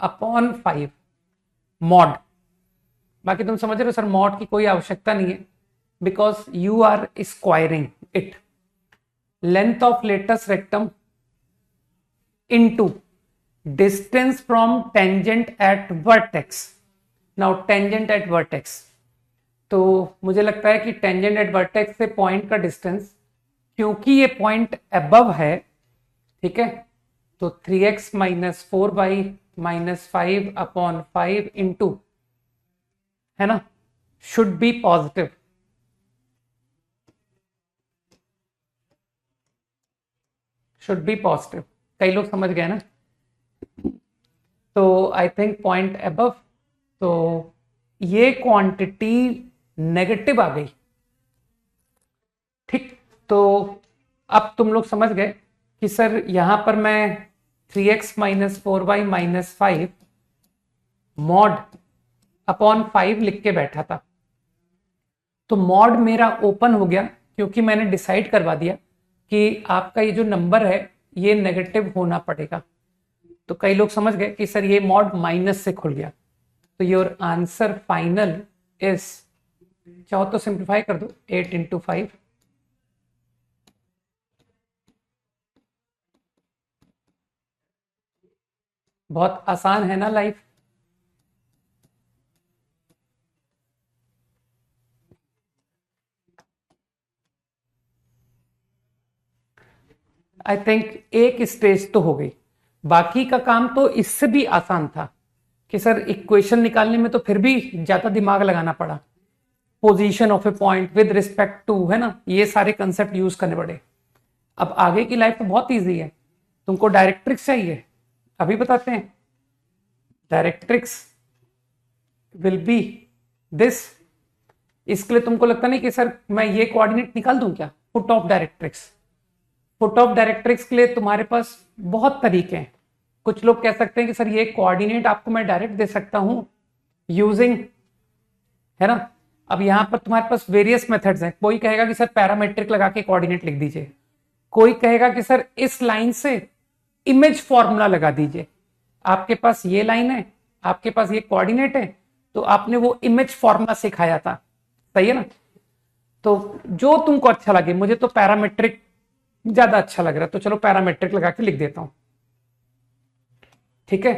upon 5 mod. बाकी तुम समझ रहे हो सर मॉड की कोई आवश्यकता नहीं है, because you are squaring it. Length of latus rectum into distance from tangent at vertex. Now tangent at vertex, तो मुझे लगता है कि टेंजेंट एट वर्टेक्स से पॉइंट का डिस्टेंस, क्योंकि ये पॉइंट अबव है, ठीक है। तो 3x - 4y - 5 अपॉन 5 इंटू, है ना, should be positive. Should be positive, कई लोग समझ गए ना। तो आई थिंक पॉइंट अबव, तो ये क्वांटिटी नेगेटिव आ गई, ठीक। तो अब तुम लोग समझ गए कि सर यहां पर मैं 3x - 4y - 5 मॉड अपॉन 5 लिख के बैठा था। तो मॉड मेरा ओपन हो गया, क्योंकि मैंने डिसाइड करवा दिया कि आपका ये जो नंबर है ये नेगेटिव होना पड़ेगा। तो कई लोग समझ गए कि सर ये मॉड माइनस से खुल गया। तो योर आंसर फाइनल इज, चाहो तो सिंप्लीफाई कर दो, 8 इंटू 5। बहुत आसान है ना लाइफ। आई थिंक एक स्टेज तो हो गई, बाकी का काम तो इससे भी आसान था कि सर इक्वेशन निकालने में तो फिर भी ज्यादा दिमाग लगाना पड़ा। Position of a point with respect to, है ना, ये सारे कंसेप्ट यूज करने पड़े। अब आगे की लाइफ तो बहुत इजी है। तुमको डायरेक्ट्रिक्स चाहिए, अभी बताते हैं। Directrix will be this. इसके लिए तुमको लगता नहीं कि सर मैं ये कोऑर्डिनेट निकाल दूं क्या? Foot of directrix. Foot of directrix के लिए तुम्हारे पास बहुत तरीके हैं। कुछ लोग कह सकते हैं कि सर ये कोऑर्डिनेट आपको मैं डायरेक्ट दे सकता हूं यूजिंग, है ना। अब यहां पर तुम्हारे पास वेरियस मेथड्स हैं। कोई कहेगा कि सर पैरामेट्रिक लगा के कोऑर्डिनेट लिख दीजिए, कोई कहेगा कि सर इस लाइन से इमेज फॉर्मूला लगा दीजिए। आपके पास ये लाइन है, आपके पास ये कोऑर्डिनेट है, तो आपने वो इमेज फॉर्मूला सिखाया था, सही है ना। तो जो तुमको अच्छा लगे, मुझे तो पैरामेट्रिक ज्यादा अच्छा लग रहा है, तो चलो पैरामेट्रिक लगा के लिख देता हूं, ठीक है।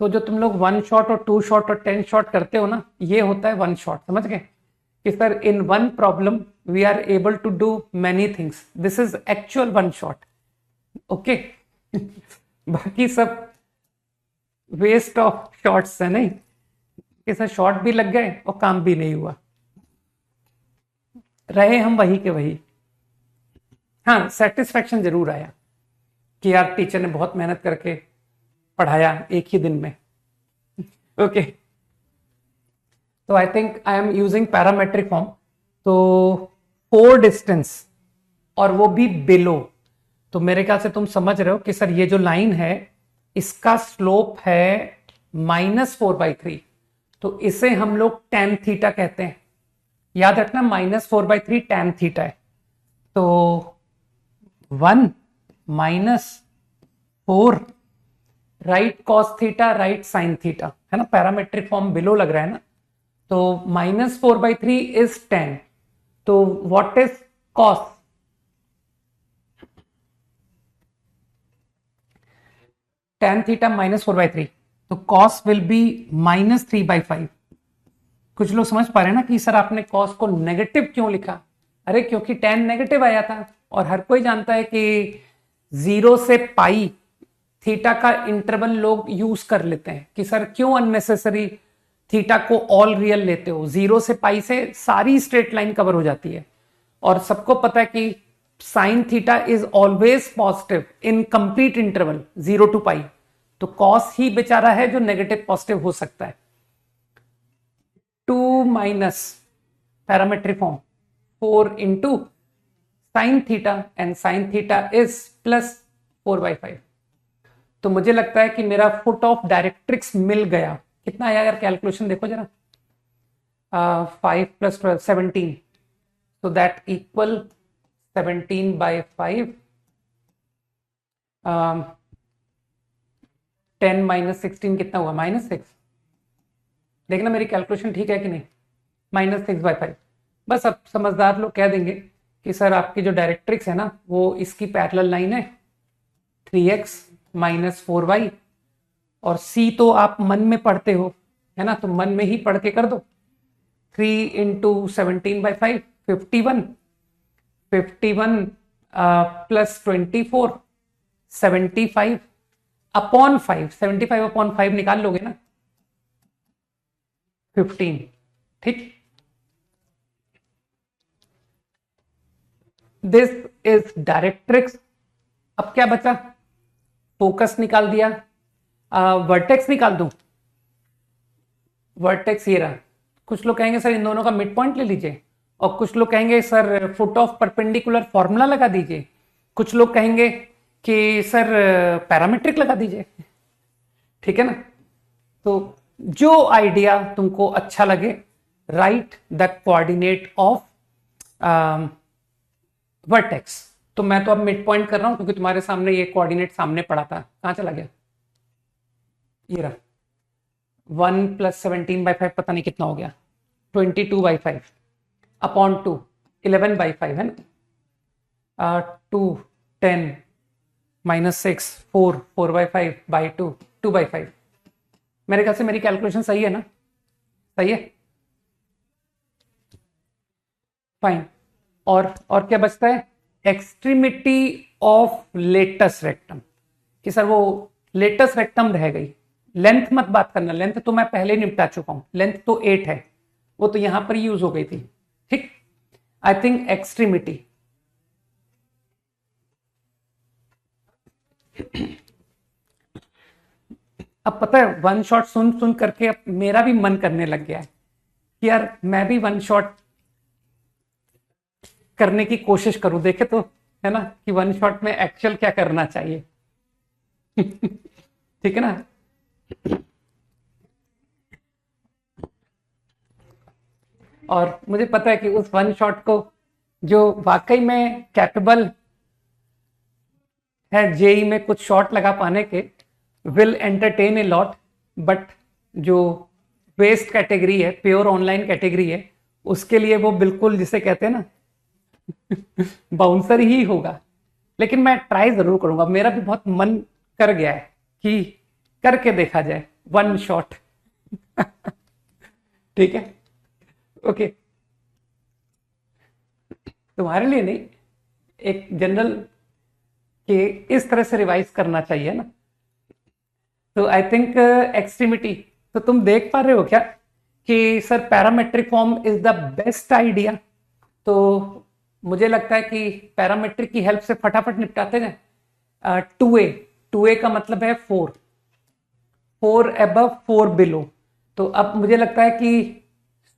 तो जो तुम लोग 1 शॉट और 2 शॉट और 10 शॉट करते हो ना, ये होता है 1 शॉट, समझ गए कि sir in 1 problem we are able to do many things, this is actual 1 shot, okay. बाकी सब वेस्ट ऑफ शॉट्स है, नहीं कि सर शॉट भी लग गए और काम भी नहीं हुआ, रहे हम वही के वही। हाँ, सेटिस्फैक्शन जरूर आया कि यार टीचर ने बहुत मेहनत करके पढ़ाया एक ही दिन में, ओके। तो I think I am using parametric form. तो 4 डिस्टेंस और वो भी बिलो, तो मेरे ख्याल से तुम समझ रहे हो कि सर ये जो लाइन है इसका स्लोप है -4/3, तो इसे हम लोग tan थीटा कहते हैं। याद रखना -4/3 tan थीटा है। तो 1 -4 right cos theta right sine theta, है ना, पैरामेट्रिक फॉर्म बिलो लग रहा है ना। तो -4/3 इज 10, तो what is cos? tan theta -4/3, तो कॉस विल बी -3/5। कुछ लोग समझ पा रहे हैं ना कि सर आपने कॉस को नेगेटिव क्यों लिखा? अरे क्योंकि tan नेगेटिव आया था, और हर कोई जानता है कि 0 से पाई थीटा का इंटरवल लोग यूज कर लेते हैं कि सर क्यों अननेसेसरी थीटा को ऑल रियल लेते हो। 0 से पाई से सारी स्ट्रेट लाइन कवर हो जाती है, और सबको पता है कि sine theta is always positive in complete interval 0 to पाई। तो कॉस ही बेचारा है जो नेगेटिव पॉजिटिव हो सकता है। 2 minus parametric form 4 into sine theta, and sine theta is +4/5। तो मुझे लगता है कि मेरा फुट ऑफ डायरेक्ट्रिक्स मिल गया। कितना आया यार, कैलकुलेशन देखो जरा। 5 + 12 17, so that equal 17/5। 10 - 16 कितना हुआ? -6। देखना मेरी कैलकुलेशन ठीक है कि नहीं। -6/5। बस अब समझदार लोग कह देंगे कि सर आपकी जो डायरेक्ट्रिक्स है ना, वो इसकी पैरेलल लाइन है 3x - 4y, और c तो आप मन में पढ़ते हो, है ना, तो मन में ही पढ़ के कर दो। 3 × 17/5 51, 51 + 24 75 अपॉन 5, 75 अपॉन 5 निकाल लोगे ना, 15, ठीक। This is directrix. अब क्या बचा? फोकस निकाल दिया, वर्टेक्स निकाल दूं। वर्टेक्स ये रहा। कुछ लोग कहेंगे सर इन दोनों का मिड पॉइंट ले लीजिए, और कुछ लोग कहेंगे sir foot of perpendicular formula लगा दीजिए, कुछ लोग कहेंगे कि सर पैरामेट्रिक लगा दीजिए, ठीक है ना। तो जो आइडिया तुमको अच्छा लगे, right the coordinate of vertex, तो मैं तो अब मिड पॉइंट कर रहा हूं क्योंकि तुम्हारे सामने ये कोऑर्डिनेट सामने पड़ा था। कहां चला गया? ये रहा। 1+17/5 पता नहीं कितना हो गया, 22/5 अपॉन 2, 11/5 है ना। 2, 10 -6, 4, 4/5/2, 2/5। मेरे ख्याल से मेरी कैलकुलेशन सही है ना? सही है, फाइन। और क्या बचता है? एक्सट्रीमिटी ऑफ लेटस रेक्टम, कि सर वो लेटस रेक्टम रह गई। लेंथ मत बात करना, लेंथ तो मैं पहले निपटा चुका हूं, लेंथ तो 8 है, वो तो यहां पर यूज हो गई थी। ठीक, आई थिंक एक्सट्रीमिटी। अब पता है वन शॉट सुन सुन करके अब मेरा भी मन करने लग गया है कि यार मैं भी वन शॉट करने की कोशिश करूं, देखे तो है ना कि वन शॉट में एक्चुअल क्या करना चाहिए। ठीक है ना। और मुझे पता है कि उस वन शॉट को जो वाकई में कैपेबल है जेई में कुछ शॉट लगा पाने के, will entertain a lot, but जो वेस्ट कैटेगरी है, प्योर ऑनलाइन कैटेगरी है, उसके लिए वो बिल्कुल जिसे कहते हैं ना बाउंसर ही होगा। लेकिन मैं ट्राई जरूर करूंगा, मेरा भी बहुत मन कर गया है कि करके देखा जाए वन शॉट। ठीक है, ओके। तुम्हारे लिए नहीं, एक जनरल के इस तरह से रिवाइज करना चाहिए ना। तो आई थिंक एक्सट्रीमिटी, तो तुम देख पा रहे हो क्या कि sir parametric form is the best idea. तो मुझे लगता है कि पैरामेट्रिक की हेल्प से फटाफट निपटाते जाए। 2a का मतलब है 4, 4 above 4 below। तो अब मुझे लगता है कि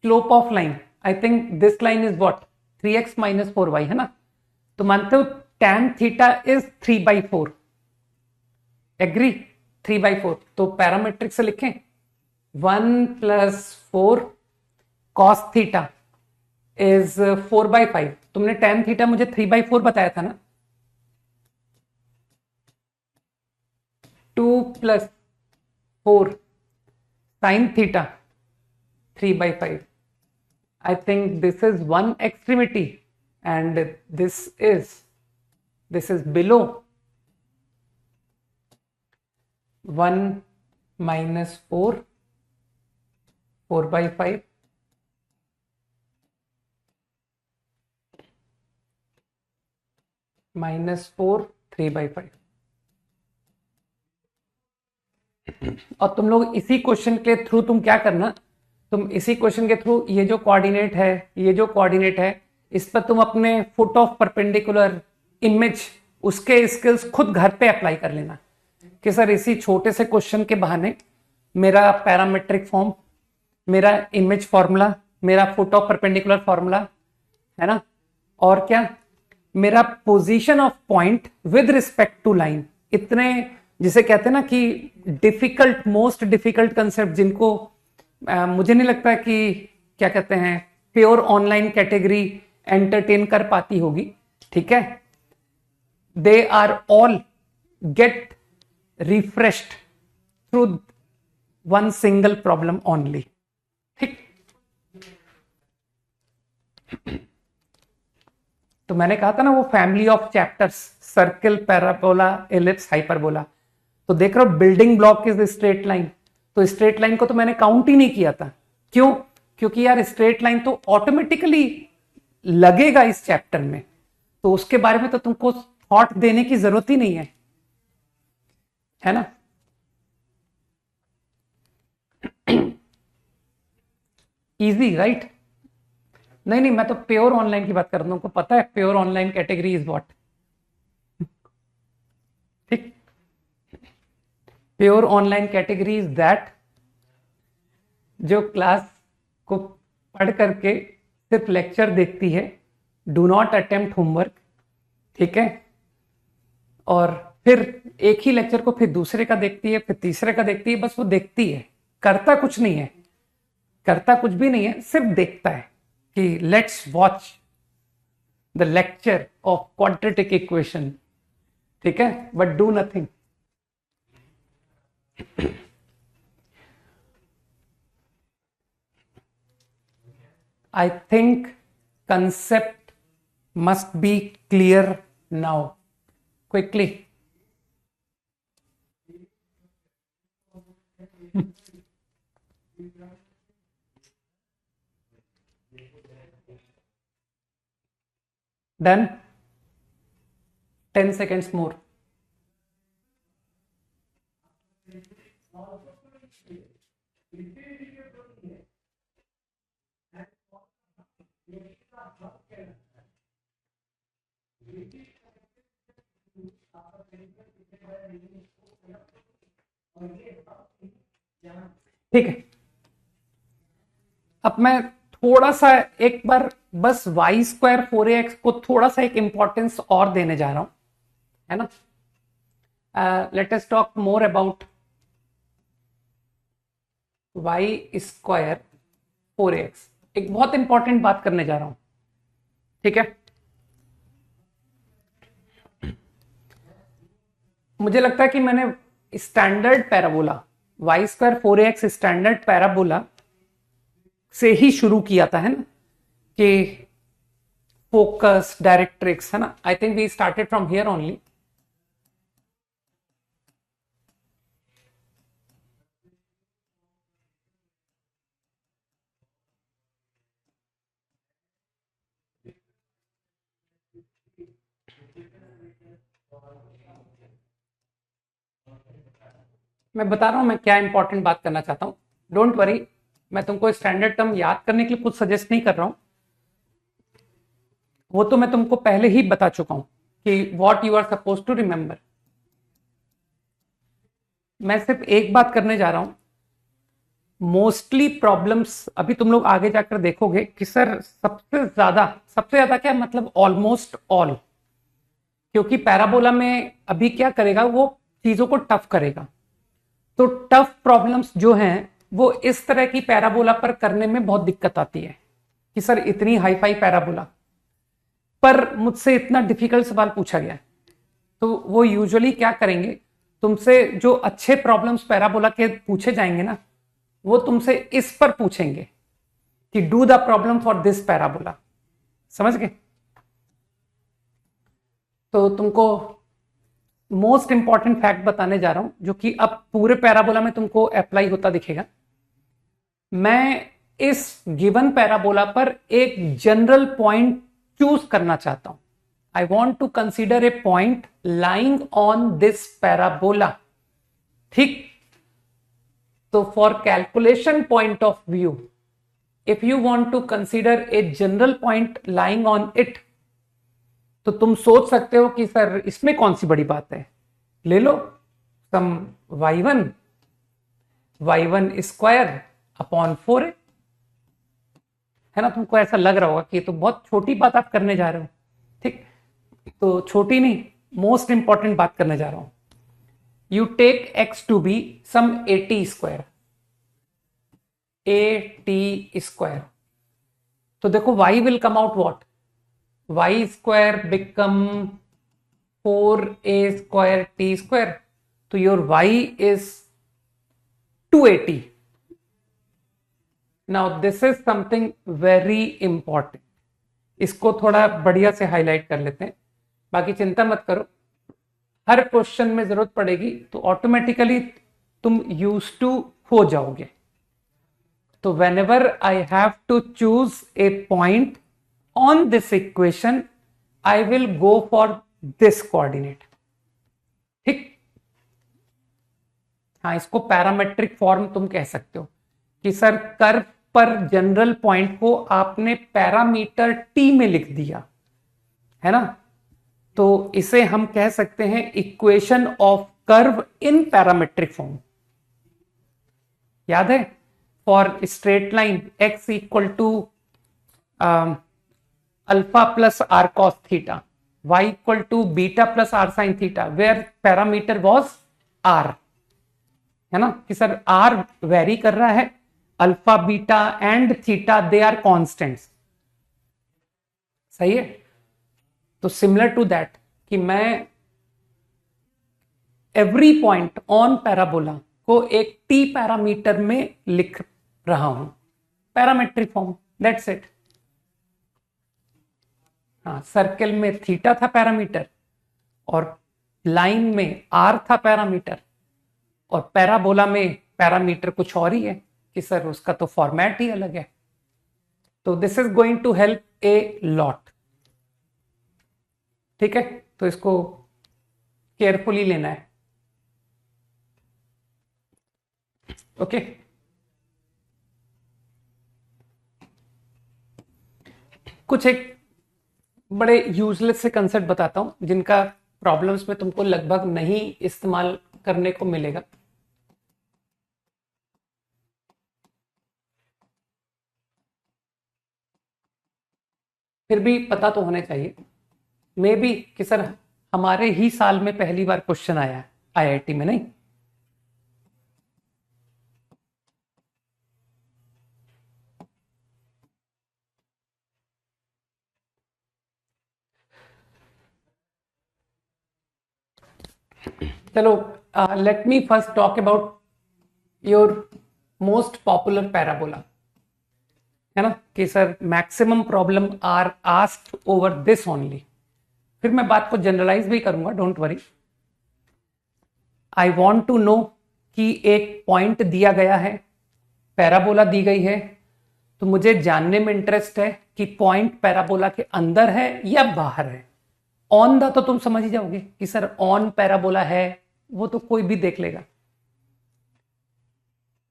slope of line, I think this line is what, 3x - 4y है ना। तो मानते हो tan थीटा इज 3/4, एग्री? 3/4। तो पैरामेट्रिक से लिखें 1+4 cos थीटा इज 4/5। तुमने tan थीटा मुझे 3/4 बताया था ना। 2+4 sin theta 3/5। I think this is one extremity and this is below 1 - 4, 4/5 -4, 3/5। और तुम लोग इसी क्वेश्चन के थ्रू तुम क्या करना, तुम इसी क्वेश्चन के थ्रू ये जो कोऑर्डिनेट है, ये जो कोऑर्डिनेट है, इस पर तुम अपने फुट ऑफ परपेंडिकुलर इमेज उसके स्किल्स खुद घर पे अप्लाई कर लेना कि सर इसी छोटे से क्वेश्चन के बहाने मेरा पैरामेट्रिक फॉर्म, मेरा इमेज फॉर्मूला, मेरा फुट ऑफ परपेंडिकुलर फॉर्मूला है ना, और क्या मेरा position of point with respect to line, इतने जिसे कहते हैं ना कि डिफिकल्ट, मोस्ट डिफिकल्ट कंसेप्ट जिनको मुझे नहीं लगता कि क्या कहते हैं प्योर ऑनलाइन कैटेगरी एंटरटेन कर पाती होगी। ठीक है, they are all get refreshed through one single problem only. ठीक, तो मैंने कहा था ना वो family of chapters, circle, parabola, ellipse, hyperbola. तो देख रहे हो building block is straight line. तो स्ट्रेट लाइन को तो मैंने काउंट ही नहीं किया था। क्यों? क्योंकि यार स्ट्रेट लाइन तो ऑटोमेटिकली लगेगा इस चैप्टर में, तो उसके बारे में तो तुमको थॉट देने की जरूरत ही नहीं है ना। Easy right? नहीं नहीं, मैं तो प्योर ऑनलाइन की बात कर रहा हूं, पता है pure online category is what. ठीक, pure online category is that जो क्लास को पढ़ करके सिर्फ लेक्चर देखती है, डू नॉट अटेम्प्ट होमवर्क। ठीक है, और फिर एक ही लेक्चर को फिर दूसरे का देखती है, फिर तीसरे का देखती है, बस वो देखती है, करता कुछ नहीं है, करता कुछ भी नहीं है, सिर्फ देखता है कि let's watch the lecture of quadratic equation, ठीक है, but do nothing. I think concept must be clear now. Quickly. Done? 10 seconds more. ठीक है, अब मैं थोड़ा सा एक बार बस वाई स्क्वायर 4ax को थोड़ा सा एक इंपॉर्टेंस और देने जा रहा हूं, है ना। Let us talk more about y square 4ax। एक बहुत इंपॉर्टेंट बात करने जा रहा हूं, ठीक है। मुझे लगता है कि मैंने standard parabola y square 4ax standard parabola से ही शुरू किया था, है ना, कि फोकस डायरेक्ट्रिक्स, है ना। I think we started from here only. मैं बता रहा हूं मैं क्या इंपॉर्टेंट बात करना चाहता हूं। डोंट वरी, मैं तुमको स्टैंडर्ड टर्म याद करने के लिए कुछ सजेस्ट नहीं कर रहा हूं, वो तो मैं तुमको पहले ही बता चुका हूं कि what you are suppose to remember. मैं सिर्फ एक बात करने जा रहा हूं। मोस्टली प्रॉब्लम्स अभी तुम लोग आगे जाकर देखोगे कि सर सबसे ज्यादा क्या मतलब ऑलमोस्ट ऑल, क्योंकि पैराबोला में अभी क्या करेगा, वो चीजों को टफ करेगा। तो टफ प्रॉब्लम्स जो हैं वो इस तरह की पैराबोला पर करने में बहुत दिक्कत आती है कि सर इतनी हाई फाई पैराबोला पर मुझसे इतना डिफिकल्ट सवाल पूछा गया। तो वो यूजुअली क्या करेंगे, तुमसे जो अच्छे प्रॉब्लम्स पैराबोला के पूछे जाएंगे ना, वो तुमसे इस पर पूछेंगे कि do the problem for this parabola. समझ गए? तो तुमको मोस्ट इंपॉर्टेंट फैक्ट बताने जा रहा हूं जो कि अब पूरे पैराबोला में तुमको अप्लाई होता दिखेगा। मैं इस गिवन पैराबोला पर एक जनरल पॉइंट चूज करना चाहता हूं। I want to consider a point lying on this parabola, ठीक। तो for calculation point of view, if you want to consider a general point lying on it, तो तुम सोच सकते हो कि सर इसमें कौन सी बड़ी बात है, ले लो सम y1 स्क्वायर अपॉन 4a, है ना। तुमको ऐसा लग रहा होगा कि ये तो बहुत छोटी बात आप करने जा रहे हो, ठीक। तो छोटी नहीं, मोस्ट इंपॉर्टेंट बात करने जा रहा हूं। You take x to be some 80 square, a square, तो देखो y will come out what, y square become 4a square t square, तो your y is 280. Now this is something very important. इसको थोड़ा बढ़िया से हाईलाइट कर लेते हैं, बाकी चिंता मत करो। हर क्वेश्चन में जरूरत पड़ेगी तो ऑटोमेटिकली तुम यूज टू हो जाओगे। तो whenever I have to choose a point on this equation, I will go for this coordinate, ठीक। हाँ, इसको पैरामेट्रिक फॉर्म तुम कह सकते हो कि सर कर्व पर जनरल पॉइंट को आपने पैरामीटर t में लिख दिया, है ना। तो इसे हम कह सकते हैं equation of curve in parametric form. याद है, for straight line x equal to alpha plus r cos theta, y equal to beta plus r sine theta, where parameter was r, है ना, कि सर r वेरी कर रहा है, alpha beta and theta they are constants. सही है। तो similar to that कि मैं एवरी पॉइंट ऑन पैराबोला को एक टी पैरामीटर में लिख रहा हूं, पैरामेट्रिक फॉर्म, दैट्स इट। हाँ, सर्कल में थीटा था पैरामीटर और लाइन में आर था पैरामीटर, और पैराबोला में पैरामीटर कुछ और ही है कि सर उसका तो फॉर्मेट ही अलग है। तो this is going to help a lot. ठीक है, तो इसको केयरफुली लेना है। ओके, कुछ एक बड़े यूजलेस से कंसेप्ट बताता हूं जिनका प्रॉब्लम्स में तुमको लगभग नहीं इस्तेमाल करने को मिलेगा। फिर भी पता तो होने चाहिए, मे बी कि सर हमारे ही साल में पहली बार क्वेश्चन आया है आईआईटी में, नहीं? चलो, let me first talk about your most popular parabola, है ना, कि sir maximum problem are asked over this only. फिर मैं बात को जनरलाइज भी करूंगा, don't worry. I want to know कि एक पॉइंट दिया गया है, पैराबोला दी गई है, तो मुझे जानने में इंटरेस्ट है कि पॉइंट पैराबोला के अंदर है या बाहर है। ऑन द तो तुम समझ ही जाओगे कि सर ऑन पैराबोला है, वो तो कोई भी देख लेगा।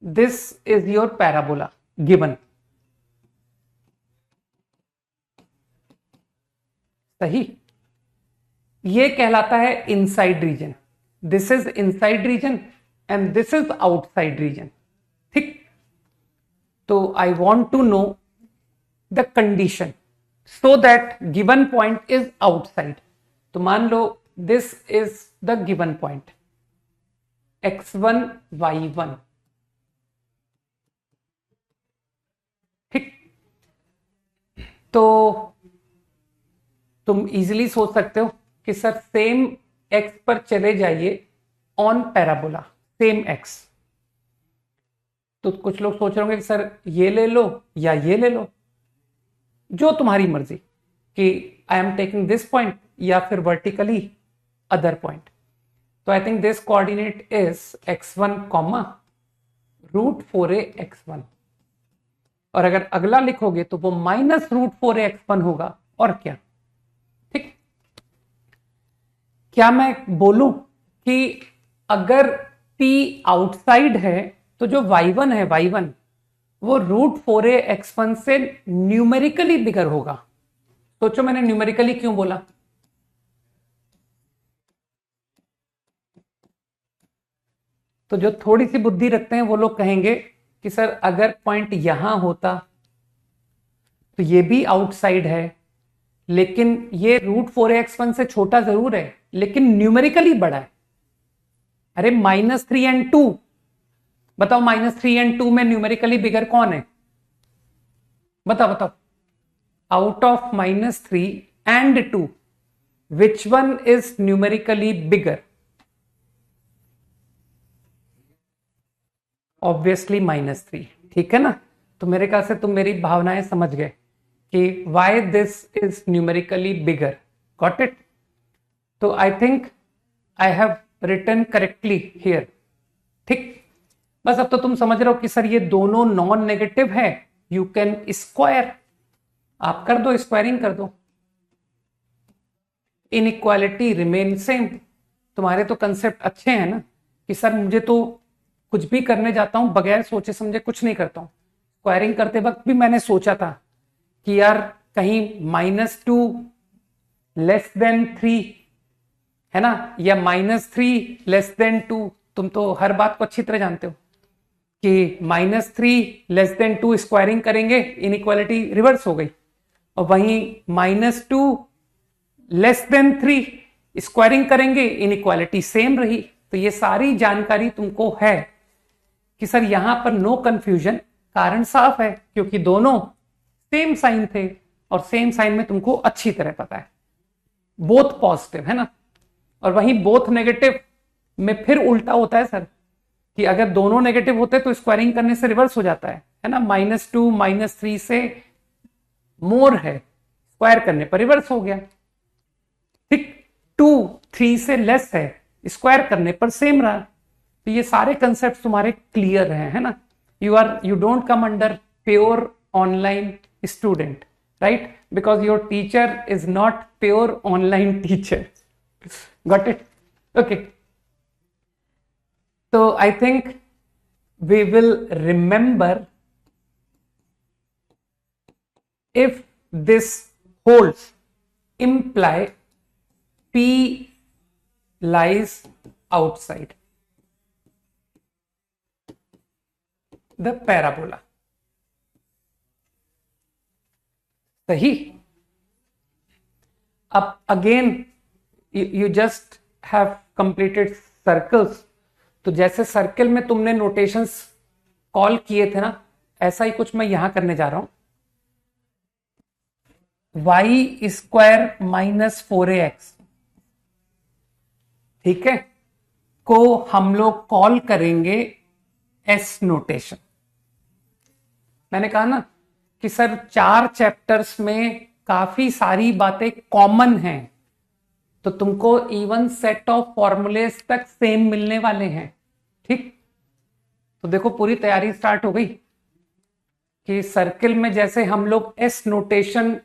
This is your parabola given, सही? ये कहलाता है inside region. This is inside region and this is outside region. ठीक, तो I want to know the condition so that given point is outside. तो मान लो this is the given point x1 y1। ठीक, तो तुम इजीली सोच सकते हो कि सर सेम x पर चले जाइए ऑन पैराबोला, सेम x। तो कुछ लोग सोच रहे होंगे कि सर ये ले लो या ये ले लो, जो तुम्हारी मर्जी, कि I am taking this point या फिर वर्टिकली अदर पॉइंट। तो I think this coordinate is x1 comma √4a x1, और अगर अगला लिखोगे तो वो -√4a x1 होगा, और क्या। ठीक, क्या मैं बोलूं कि अगर p आउटसाइड है तो जो y1 है, y1 वो √4a x1 से न्यूमेरिकली बिगर होगा। सोचो मैंने न्यूमेरिकली क्यों बोला? तो जो थोड़ी सी बुद्धि रखते हैं वो लोग कहेंगे कि सर अगर पॉइंट यहां होता तो ये भी आउटसाइड है, लेकिन ये √4a x1 से छोटा जरूर है लेकिन न्यूमेरिकली बड़ा है। अरे -3 and 2, बताओ -3 and 2 में न्यूमेरिकली बिगर कौन है? बताओ बताओ, out of -3 and 2 which one is numerically bigger? Obviously -3। ठीक है ना? तो मेरे ख्याल से तुम मेरी भावनाएं समझ गए कि why this is numerically bigger. Got it? तो I think I have written correctly here. ठीक, बस अब तो तुम समझ रहे हो कि सर ये दोनों नॉन नेगेटिव है, यू कैन स्क्वायर, आप कर दो, स्क्वायरिंग कर दो, इनइक्वालिटी रिमेन सेम। तुम्हारे तो कंसेप्ट अच्छे हैं ना कि सर मुझे तो कुछ भी करने जाता हूं बगैर सोचे समझे कुछ नहीं करता हूं। स्क्वायरिंग करते वक्त भी मैंने सोचा था कि यार कहीं -2 < 3 है ना, या -3 < 2। तुम तो हर बात को अच्छी तरह जानते हो कि -3 < 2 स्क्वायरिंग करेंगे, इनइक्वालिटी रिवर्स हो गई, और वहीं -2 < 3 स्क्वायरिंग करेंगे, इनइक्वालिटी सेम रही। तो ये सारी जानकारी तुमको है कि सर यहां पर नो कंफ्यूजन। कारण साफ है क्योंकि दोनों सेम साइन थे और सेम साइन में तुमको अच्छी तरह पता है। बोथ पॉजिटिव है ना, और वहीं बोथ नेगेटिव में फिर उल्टा होता है सर, कि अगर दोनों नेगेटिव होते तो स्क्वायरिंग करने से रिवर्स हो जाता है ना, -2 -3 से मोर है, स्क्वायर करने पर रिवर्स हो गया। ठीक, 2 3 से लेस है, स्क्वायर करने पर सेम रहा। तो ये सारे कंसेप्ट तुम्हारे क्लियर हैं, है ना। You don't come under pure online student, right, because your teacher is not pure online teacher. Got it? Okay, तो I think we will remember if this holds, imply P lies outside the parabola. सही? अब again you just have completed circles, तो जैसे circle में तुमने notations call किए थे ना, ऐसा ही कुछ मैं यहां करने जा रहा हूं। y स्क्वायर -4ax, ठीक है, को हम लोग कॉल करेंगे एस नोटेशन। मैंने कहा ना कि सर 4 चैप्टर्स में काफी सारी बातें कॉमन हैं, तो तुमको इवन सेट ऑफ फॉर्मूलेस तक सेम मिलने वाले हैं। ठीक, तो देखो पूरी तैयारी स्टार्ट हो गई कि सर्किल में जैसे हम लोग एस नोटेशन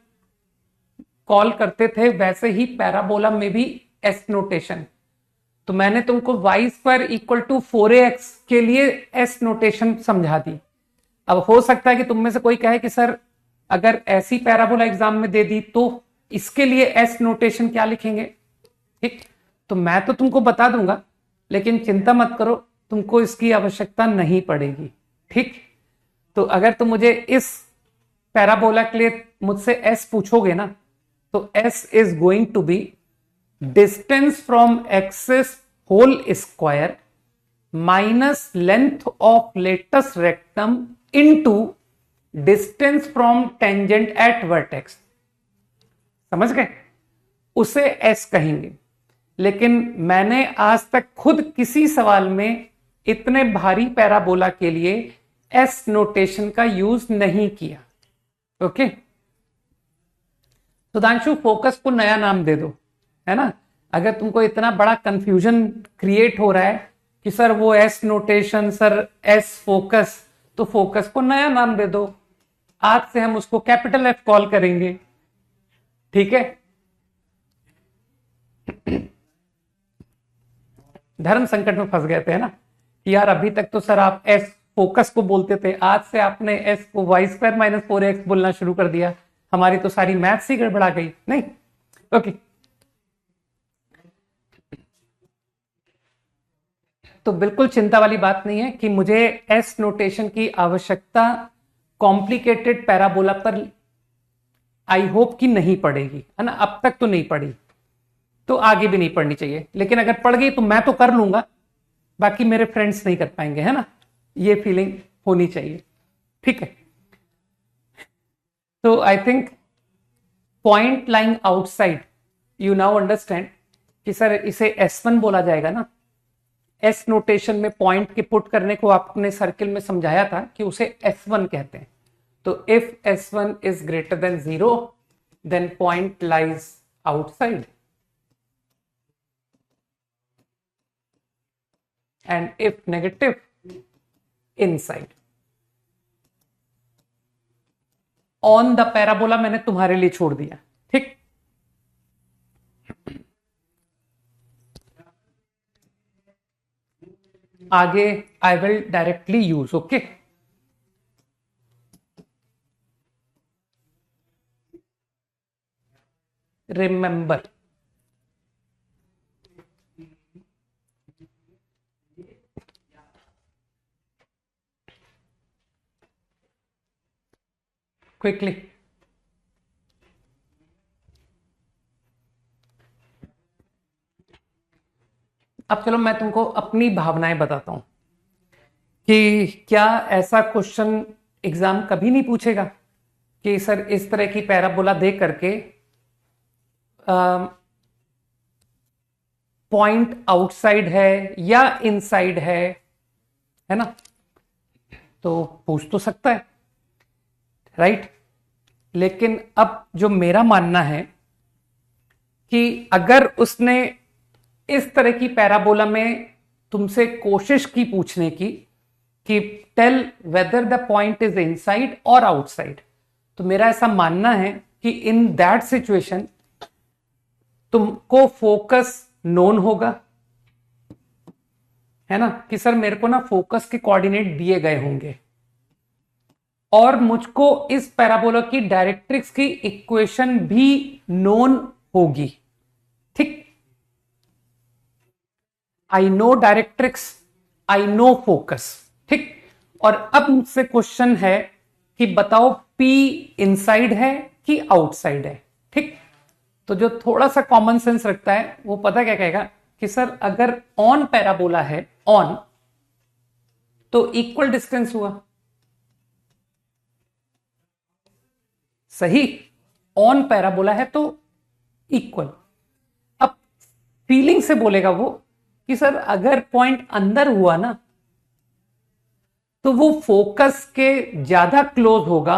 कॉल करते थे, वैसे ही पैराबोला में भी एस नोटेशन। तो मैंने तुमको y square equal to 4ax के लिए एस नोटेशन समझा दी। अब हो सकता है कि तुम में से कोई कहे कि सर अगर ऐसी पैराबोला एग्जाम में दे दी तो इसके लिए एस नोटेशन क्या लिखेंगे। ठीक, तो मैं तो तुमको बता दूंगा, लेकिन चिंता मत करो, तुमको इसकी आवश्यकता नहीं पड़ेगी। ठीक, तो अगर तुम मुझे इस पैराबोला के लिए मुझसे एस पूछोगे ना, तो s is going to be distance from axis whole square minus length of latus rectum into distance from tangent at vertex। समझ गए? उसे s कहेंगे। लेकिन मैंने आज तक खुद किसी सवाल में इतने भारी पैराबोला के लिए s नोटेशन का यूज नहीं किया। ओके, सुधांशु फोकस को नया नाम दे दो, है ना। अगर तुमको इतना बड़ा कंफ्यूजन क्रिएट हो रहा है कि सर वो S notation, sir S focus, तो फोकस को नया नाम दे दो। आज से हम उसको कैपिटल एफ कॉल करेंगे। ठीक है, धर्म संकट में फंस गए थे, है ना, कि यार अभी तक तो सर आप एस फोकस को बोलते थे, आज से आपने एस को वाई स्क्वायर -4x बोलना शुरू कर दिया, हमारी तो सारी मैथ्स ही गड़बड़ा गई। नहीं, ओके, तो बिल्कुल चिंता वाली बात नहीं है कि मुझे एस नोटेशन की आवश्यकता कॉम्प्लिकेटेड पैराबोला पर आई होप कि नहीं पड़ेगी, है ना। अब तक तो नहीं पड़ी, तो आगे भी नहीं पढ़नी चाहिए, लेकिन अगर पड़ गई तो मैं तो कर लूंगा, बाकी मेरे फ्रेंड्स नहीं कर पाएंगे, है ना। ये फीलिंग होनी चाहिए। ठीक है, तो I think point lying outside you now understand कि सर इसे S1 बोला जाएगा ना। एस नोटेशन में पॉइंट के पुट करने को आपने सर्किल में समझाया था कि उसे S1 कहते हैं। तो if S1 is greater than 0 then point lies outside and if negative inside. On the parabola मैंने तुम्हारे लिए छोड़ दिया। ठीक, आगे I will directly use. Okay, remember quickly. अब चलो मैं तुमको अपनी भावनाएं बताता हूं कि क्या ऐसा क्वेश्चन एग्जाम कभी नहीं पूछेगा, कि सर इस तरह की पैराबोला दे करके पॉइंट आउटसाइड है या इनसाइड है ना, तो पूछ तो सकता है, राइट। लेकिन अब जो मेरा मानना है कि अगर उसने इस तरह की पैराबोला में तुमसे कोशिश की पूछने की कि tell whether the point is inside और आउटसाइड, तो मेरा ऐसा मानना है कि इन दैट सिचुएशन तुमको फोकस नोन होगा, है ना, कि सर मेरे को ना फोकस के कोऑर्डिनेट दिए गए होंगे और मुझको इस पैराबोला की डायरेक्ट्रिक्स की इक्वेशन भी नोन होगी, ठीक। I know directrix, I know focus, ठीक। और अब मुझसे क्वेश्चन है कि बताओ पी इनसाइड है कि आउटसाइड है, ठीक। तो जो थोड़ा सा कॉमन सेंस रखता है वो पता क्या कहेगा कि सर अगर ऑन पैराबोला है, ऑन, तो इक्वल डिस्टेंस हुआ, सही। ऑन पैराबोला है तो इक्वल। अब फीलिंग से बोलेगा वो कि सर अगर पॉइंट अंदर हुआ ना तो वो फोकस के ज्यादा क्लोज होगा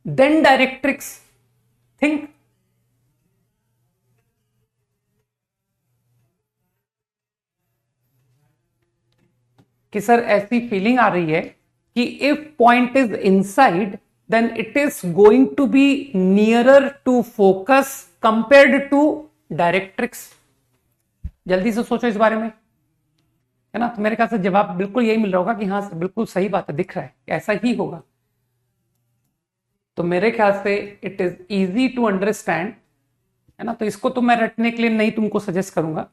देन डायरेक्ट्रिक्स, थिंक। कि सर ऐसी फीलिंग आ रही है कि if point is inside then it is going to be nearer to focus compared to directrix. जल्दी से सोचो इस बारे में, है ना। तो मेरे ख्याल से जवाब बिल्कुल यही मिल रहा होगा कि हाँ बिल्कुल सही बात है, दिख रहा है ऐसा ही होगा। तो मेरे ख्याल से it is easy to understand, है ना। तो इसको तो मैं रटने के लिए नहीं तुमको सजेस्ट करूंगा,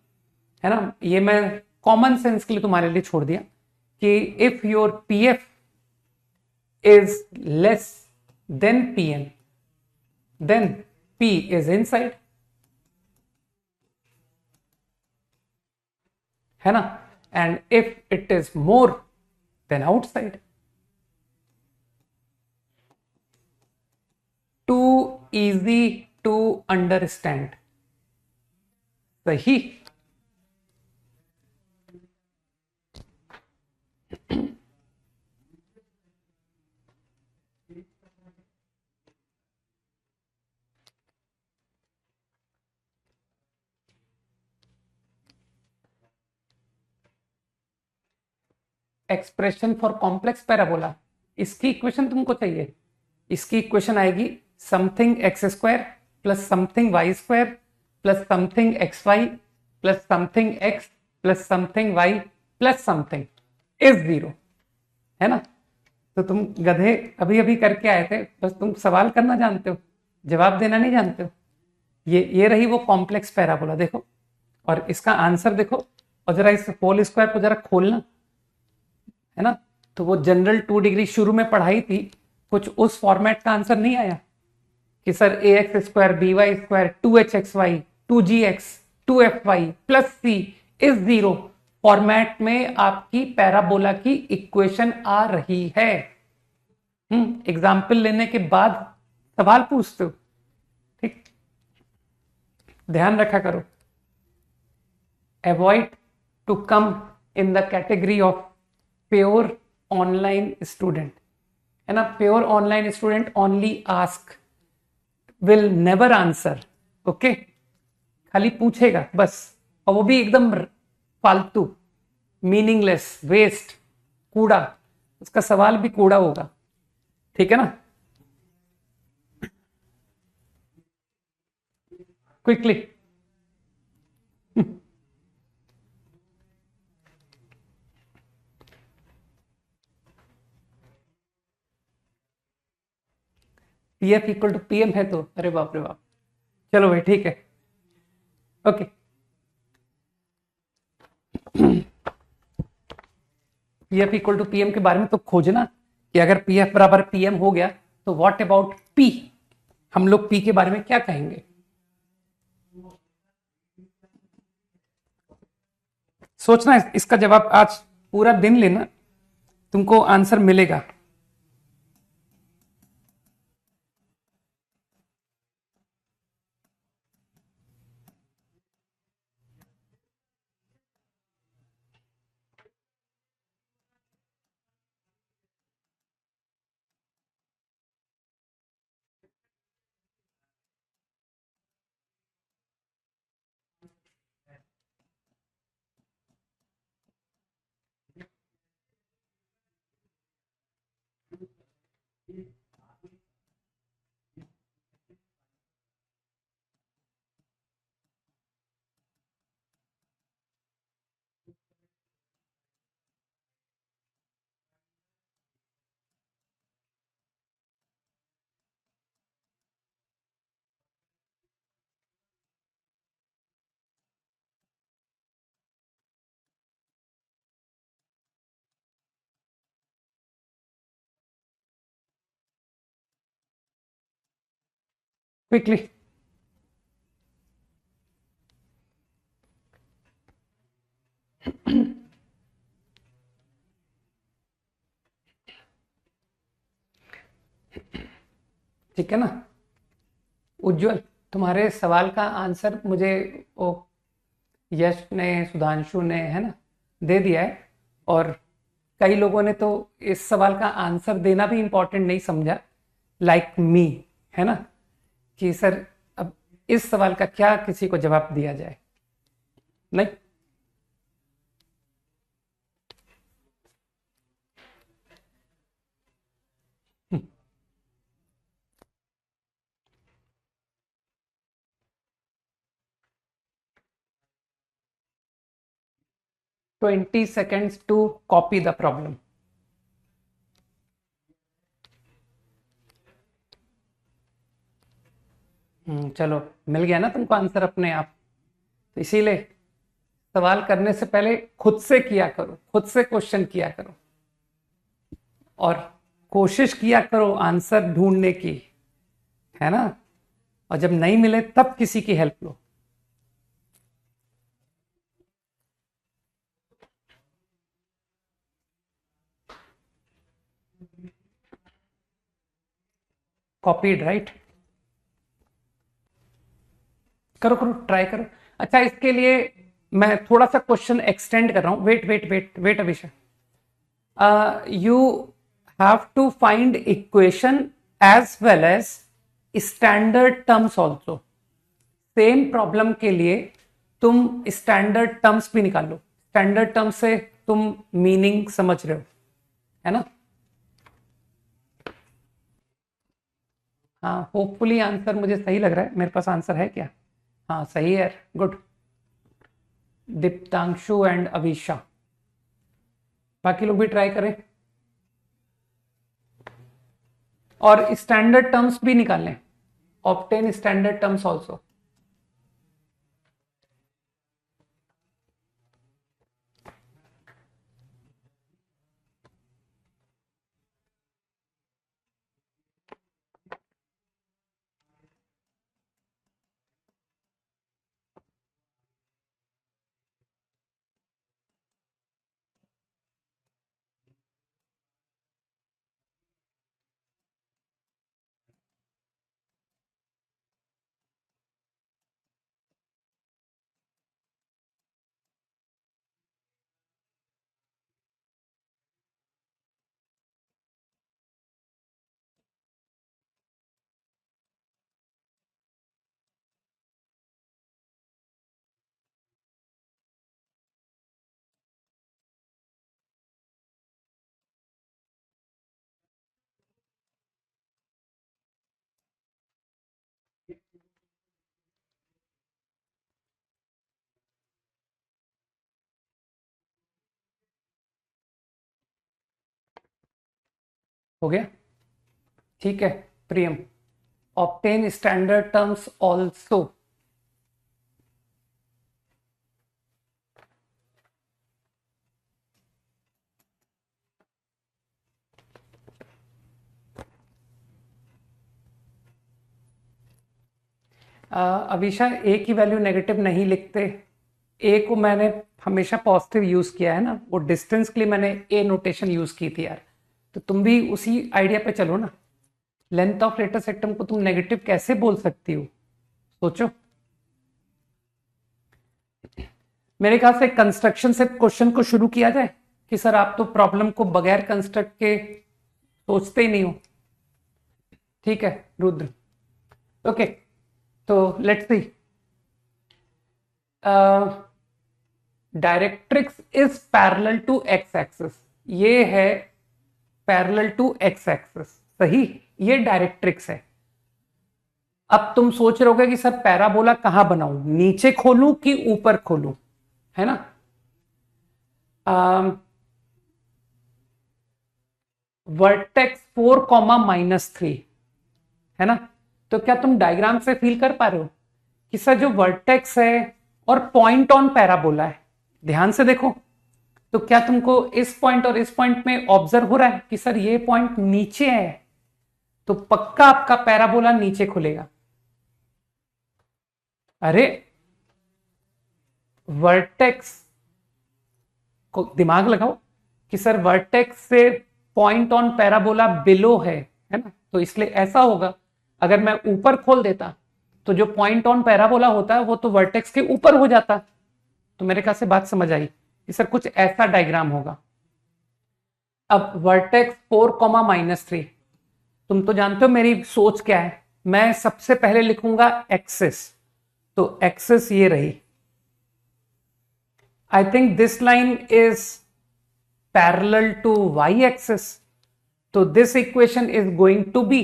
है ना, ये मैं कॉमन सेंस के लिए तुम्हारे लिए छोड़ दिया कि if your PF is less than PN then P is inside, है ना, and if it is more than outside. Too easy to understand, सही। एक्सप्रेशन फॉर कॉम्प्लेक्स पैराबोला, इसकी इक्वेशन तुमको चाहिए। इसकी इक्वेशन आएगी something x square plus something y square plus something x y plus something x plus something y plus something is zero, है ना। तो तुम गधे अभी अभी करके आए थे, बस तुम सवाल करना जानते हो, जवाब देना नहीं जानते हो। ये रही वो कॉम्प्लेक्स पैराबोला, देखो, और इसका आंसर देखो, और जरा इस होल स्क्वायर को जरा खोलना, है ना। तो वो जनरल 2 डिग्री शुरू में पढ़ाई थी, कुछ उस फॉर्मेट का आंसर नहीं आया कि sir a x square b y square 2h(x(y) 2g(x) 2f(y) plus c is zero format में आपकी पैराबोला की इक्वेशन आ रही है। एग्जाम्पल लेने के बाद सवाल पूछते हो, ठीक, ध्यान रखा करो। Avoid to come in the category of pure online student, है ना। Pure online student only ask, will never answer, okay. खाली पूछेगा बस, और वो भी एकदम फालतू, मीनिंगलेस, वेस्ट, कूड़ा, उसका सवाल भी कूड़ा होगा, ठीक है ना। Quickly PF equal to PM है तो, अरे बाप रे बाप, चलो भाई ठीक है, okay. PF equal to PM के बारे में तो खोजना कि अगर पीएफ बराबर पीएम हो गया तो व्हाट अबाउट पी, हम लोग पी के बारे में क्या कहेंगे। सोचना इसका जवाब, आज पूरा दिन लेना, तुमको आंसर मिलेगा। क्विकली। ठीक है ना उज्जवल, तुम्हारे सवाल का आंसर मुझे वो यश ने, सुधांशु ने, है ना, दे दिया है। और कई लोगों ने तो इस सवाल का आंसर देना भी इंपॉर्टेंट नहीं समझा, लाइक मी, है ना, कि सर अब इस सवाल का क्या किसी को जवाब दिया जाए। नहीं, 20 seconds to copy the problem। चलो, मिल गया ना तुमको आंसर अपने आप। तो इसीलिए सवाल करने से पहले खुद से किया करो, खुद से क्वेश्चन किया करो, और कोशिश किया करो आंसर ढूंढने की, है ना। और जब नहीं मिले तब किसी की हेल्प लो। Copied, right. करो करो, ट्राई करो। अच्छा, इसके लिए मैं थोड़ा सा क्वेश्चन एक्सटेंड कर रहा हूं। Wait wait wait wait Abhishek, you have to find equation as well as standard terms also. Same problem के लिए तुम स्टैंडर्ड टर्म्स भी निकालो। स्टैंडर्ड टर्म्स से तुम मीनिंग समझ रहे हो, है ना। हाँ, होपफुली आंसर मुझे सही लग रहा है। मेरे पास आंसर है क्या? हाँ सही है, गुड। दीप्तांशु एंड अभिषा, बाकी लोग भी ट्राई करें और स्टैंडर्ड टर्म्स भी निकालें। Obtain standard terms also. हो गया, ठीक है Priyam. Obtain standard terms also. Abhisha, a की वैल्यू नेगेटिव नहीं लिखते। ए को मैंने हमेशा पॉजिटिव यूज किया है ना, वो डिस्टेंस के लिए मैंने ए नोटेशन यूज की थी यार। तो तुम भी उसी आइडिया पे चलो ना। लेंथ ऑफ लेटर सेक्टम को तुम नेगेटिव कैसे बोल सकती हो, सोचो। मेरे ख्याल से कंस्ट्रक्शन से क्वेश्चन को शुरू किया जाए कि सर आप तो प्रॉब्लम को बगैर कंस्ट्रक्ट के सोचते ही नहीं हो। ठीक है रुद्र, ओके। तो let's see, directrix is parallel to x axis. ये है पैरेलल टू एक्स एक्सिस, सही, ये डायरेक्ट्रिक्स है। अब तुम सोच रहे होगे कि सर पैराबोला कहां बनाऊं, नीचे खोलूं कि ऊपर खोलूं, है ना। वर्टेक्स 4, -3, है ना। तो क्या तुम डायग्राम से फील कर पा रहे हो कि सर जो वर्टेक्स है और पॉइंट ऑन पैराबोला है, ध्यान से देखो। तो क्या तुमको इस पॉइंट और इस पॉइंट में ऑब्जर्व हो रहा है कि सर ये पॉइंट नीचे है, तो पक्का आपका पैराबोला नीचे खुलेगा। अरे वर्टेक्स को दिमाग लगाओ कि सर वर्टेक्स से पॉइंट ऑन पैराबोला बिलो है ना, तो इसलिए ऐसा होगा। अगर मैं ऊपर खोल देता तो जो पॉइंट ऑन पैराबोला होता है वो तो वर्टेक्स के ऊपर हो जाता। तो मेरे ख्याल से बात समझ आई कि सर कुछ ऐसा डायग्राम होगा। अब वर्टेक्स 4, -3, तुम तो जानते हो मेरी सोच क्या है, मैं सबसे पहले लिखूंगा एक्सिस, तो एक्सिस ये रही। I think this line is parallel to y axis, तो this equation is going to be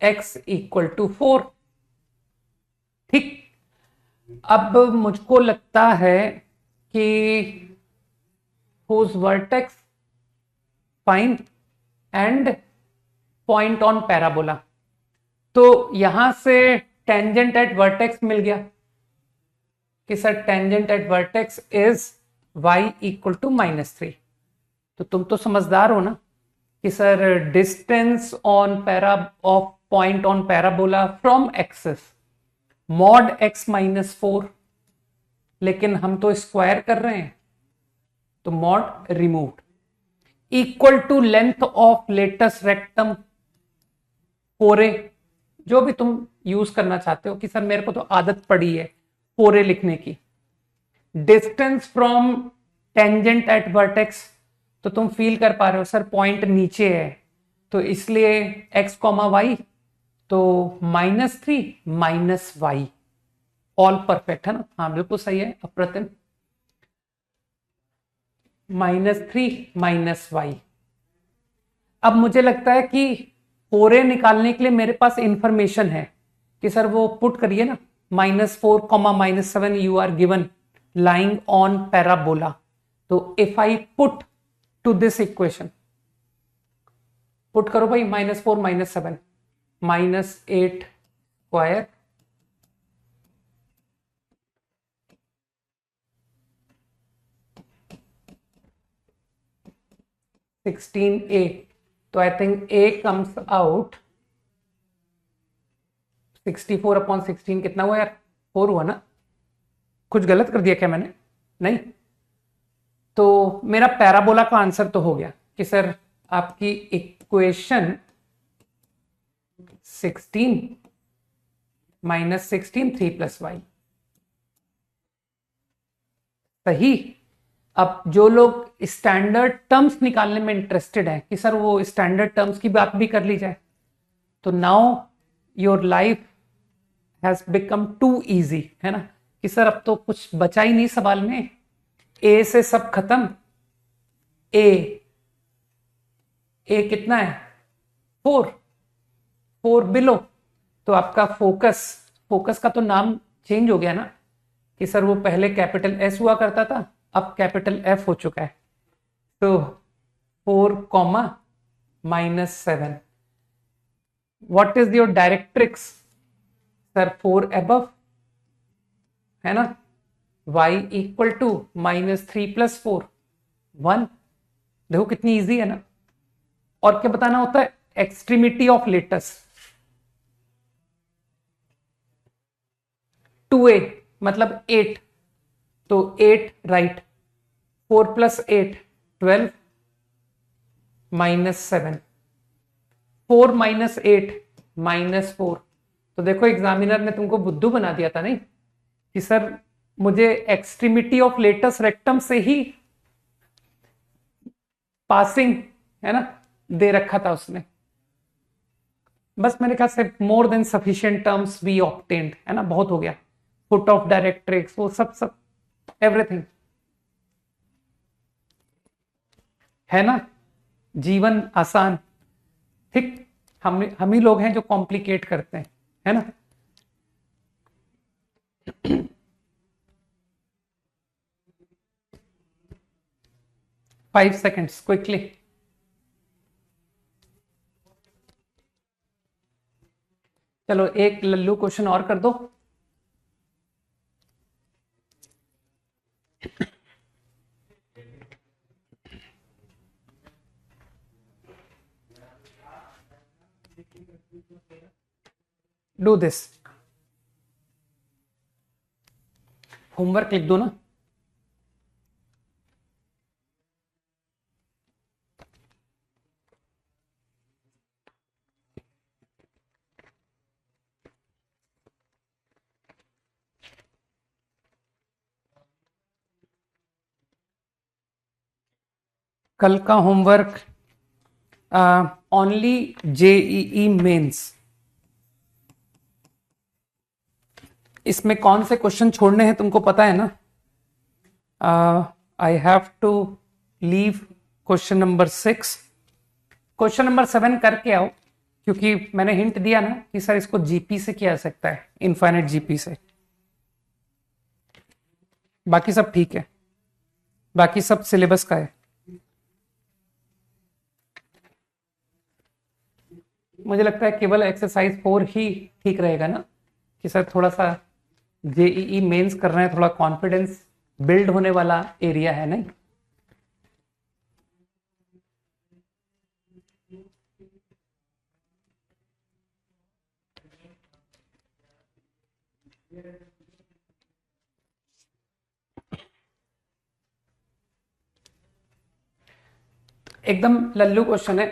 x = 4। ठीक, अब मुझको लगता है कि whose vertex find and point on parabola, तो यहां से टेंजेंट एट वर्टेक्स मिल गया कि sir tangent at vertex is y = -3। तो तुम तो समझदार हो ना कि sir distance on para of point on parabola from axis mod x -4, लेकिन हम तो स्क्वायर कर रहे हैं तो mod removed equal to length of latus rectum 4a, जो भी तुम यूज करना चाहते हो कि सर मेरे को तो आदत पड़ी है 4a लिखने की। Distance from tangent at vertex, तो तुम फील कर पा रहे हो सर पॉइंट नीचे है, तो इसलिए x, y, तो -3 -y, ऑल परफेक्ट है ना। हाँ बिल्कुल सही है अप्रतिम। -3 -y। अब मुझे लगता है कि 4a निकालने के लिए मेरे पास इंफॉर्मेशन है कि सर वो पुट करिए ना, -4, -7 you are given lying on parabola. तो if I put to this equation, put करो भाई, -4 -7 -8 स्क्वायर (16a), तो I think a comes out 64/16, कितना हुआ यार, 4 हुआ ना? कुछ गलत कर दिया क्या मैंने? नहीं, तो मेरा पैराबोला का आंसर तो हो गया कि सर आपकी इक्वेशन 16 -16 3 + y सही। अब जो लोग स्टैंडर्ड टर्म्स निकालने में इंटरेस्टेड है कि सर वो स्टैंडर्ड टर्म्स की बात भी कर ली जाए, तो now your life has become too easy, है ना कि सर अब तो कुछ बचा ही नहीं सवाल में, ए से सब खत्म। ए ए कितना है? 4 बिलो, तो आपका फोकस का तो नाम चेंज हो गया ना कि सर वो पहले कैपिटल एस हुआ करता था, अब कैपिटल एफ हो चुका है। तो 4, -7, what is your directrix? Sir 4 above है ना, y = -3 + 4 1। देखो कितनी इजी है ना। और क्या बताना होता है? एक्सट्रीमिटी ऑफ लेटस 2a मतलब 8, तो 8 राइट, 4 + 8 12 -7, 4 - 8 -4। तो देखो एग्जामिनर ने तुमको बुद्धू बना दिया था नहीं कि सर मुझे एक्सट्रीमिटी ऑफ लेटस रेक्टम से ही पासिंग, है ना, दे रखा था उसने। बस मेरे ख्याल से more than sufficient terms we obtained, है ना, बहुत हो गया। फुट ऑफ डायरेक्ट्रिक्स वो सब एवरीथिंग, है ना, जीवन आसान। ठीक, हम ही लोग हैं जो कॉम्प्लिकेट करते हैं, है ना। Five seconds quickly. चलो एक लल्लू क्वेश्चन और कर दो। Do this. होमवर्क लिख दो ना। कल का होमवर्क ओनली जेईई मेंस, इसमें कौन से क्वेश्चन छोड़ने हैं तुमको पता है ना। I have to leave question number 6, question number 7 करके आओ, क्योंकि मैंने हिंट दिया ना कि सर इसको जीपी से किया जा सकता है, इनफाइनाइट जीपी से। बाकी सब ठीक है, बाकी सब सिलेबस का है। मुझे लगता है केवल एक्सरसाइज 4 ही ठीक रहेगा ना, कि सर थोड़ा सा जेईई मेंस कर रहे हैं, थोड़ा कॉन्फिडेंस बिल्ड होने वाला एरिया है नहीं। एकदम लल्लू क्वेश्चन है,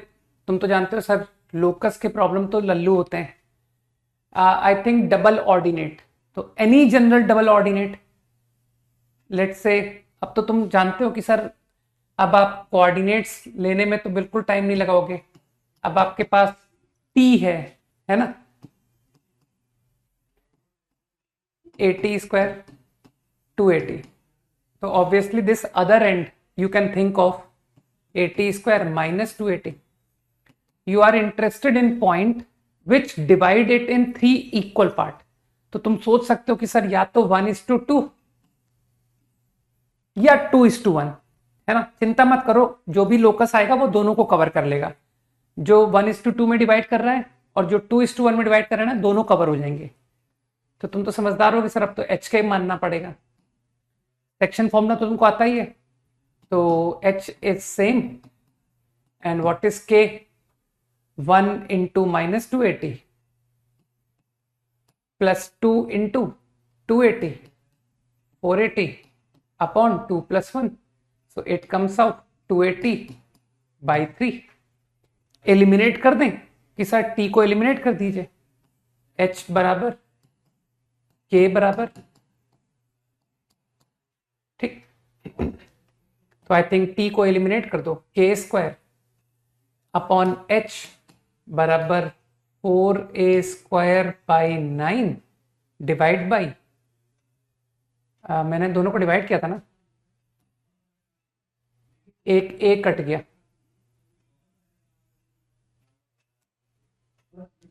तुम तो जानते हो सर लोकस के प्रॉब्लम तो लल्लू होते हैं। आई थिंक डबल ऑर्डिनेट, तो any general double ordinate, let's say, अब तो तुम जानते हो कि सर अब आप कोऑर्डिनेट्स लेने में तो बिल्कुल टाइम नहीं लगाओगे। अब आपके पास टी है ना, 80 स्क्वायर 280, तो obviously this other end you can think of 80 square minus 280। You are interested in point which divide it in 3 equal part, तो तुम सोच सकते हो कि सर या तो 1:2 या 2:1, है ना। चिंता मत करो, जो भी लोकस आएगा वो दोनों को कवर कर लेगा। जो 1:2 में डिवाइड कर रहा है और जो 2:1 में डिवाइड कर रहा है ना, दोनों कवर हो जाएंगे। तो तुम तो समझदार हो कि सर अब तो एच के मानना पड़ेगा। सेक्शन फॉर्मूला तो तुमको आता ही है, तो H is same and what is के, 1 into minus 280 plus 2 into 280, 480 upon 2 plus 1, so it comes out 280 by 3। Eliminate कर दें कि सर t को एलिमिनेट कर दीजिए, h बराबर k बराबर, ठीक। तो आई थिंक t को एलिमिनेट कर दो, k स्क्वायर अपॉन h बराबर 4a square by 9 divide by, मैंने दोनों को डिवाइड किया था ना, एक a कट गया,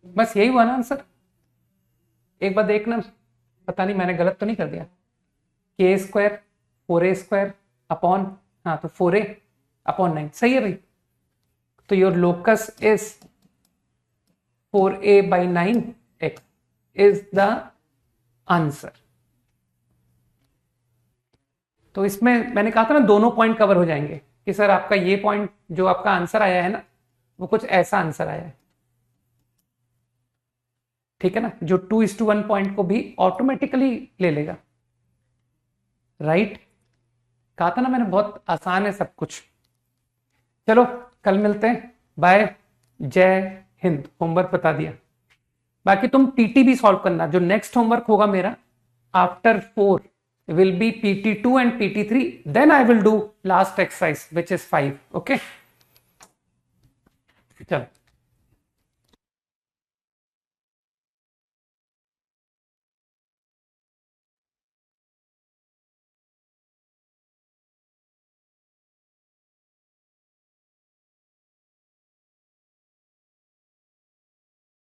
बस यही हुआ ना आंसर। एक बार देखना, पता नहीं मैंने गलत तो नहीं कर दिया। k square 4a square upon, हाँ तो 4a अपॉन 9 सही है भाई। तो your locus is 4a by 9x is the answer. तो इसमें मैंने कहा था ना दोनों पॉइंट कवर हो जाएंगे, कि सर आपका ये पॉइंट जो आपका आंसर आया है ना, वो कुछ ऐसा आंसर आया है, ठीक है ना, जो 2:1 पॉइंट को भी ऑटोमेटिकली ले लेगा, राइट। कहा था ना मैंने, बहुत आसान है सब कुछ। चलो कल मिलते हैं, बाय, जय हिंद। होमवर्क बता दिया, बाकी तुम टीटी भी सॉल्व करना। जो नेक्स्ट होमवर्क होगा मेरा after 4 will be PT2 and PT3, then I will do last exercise which is 5, okay। चलो।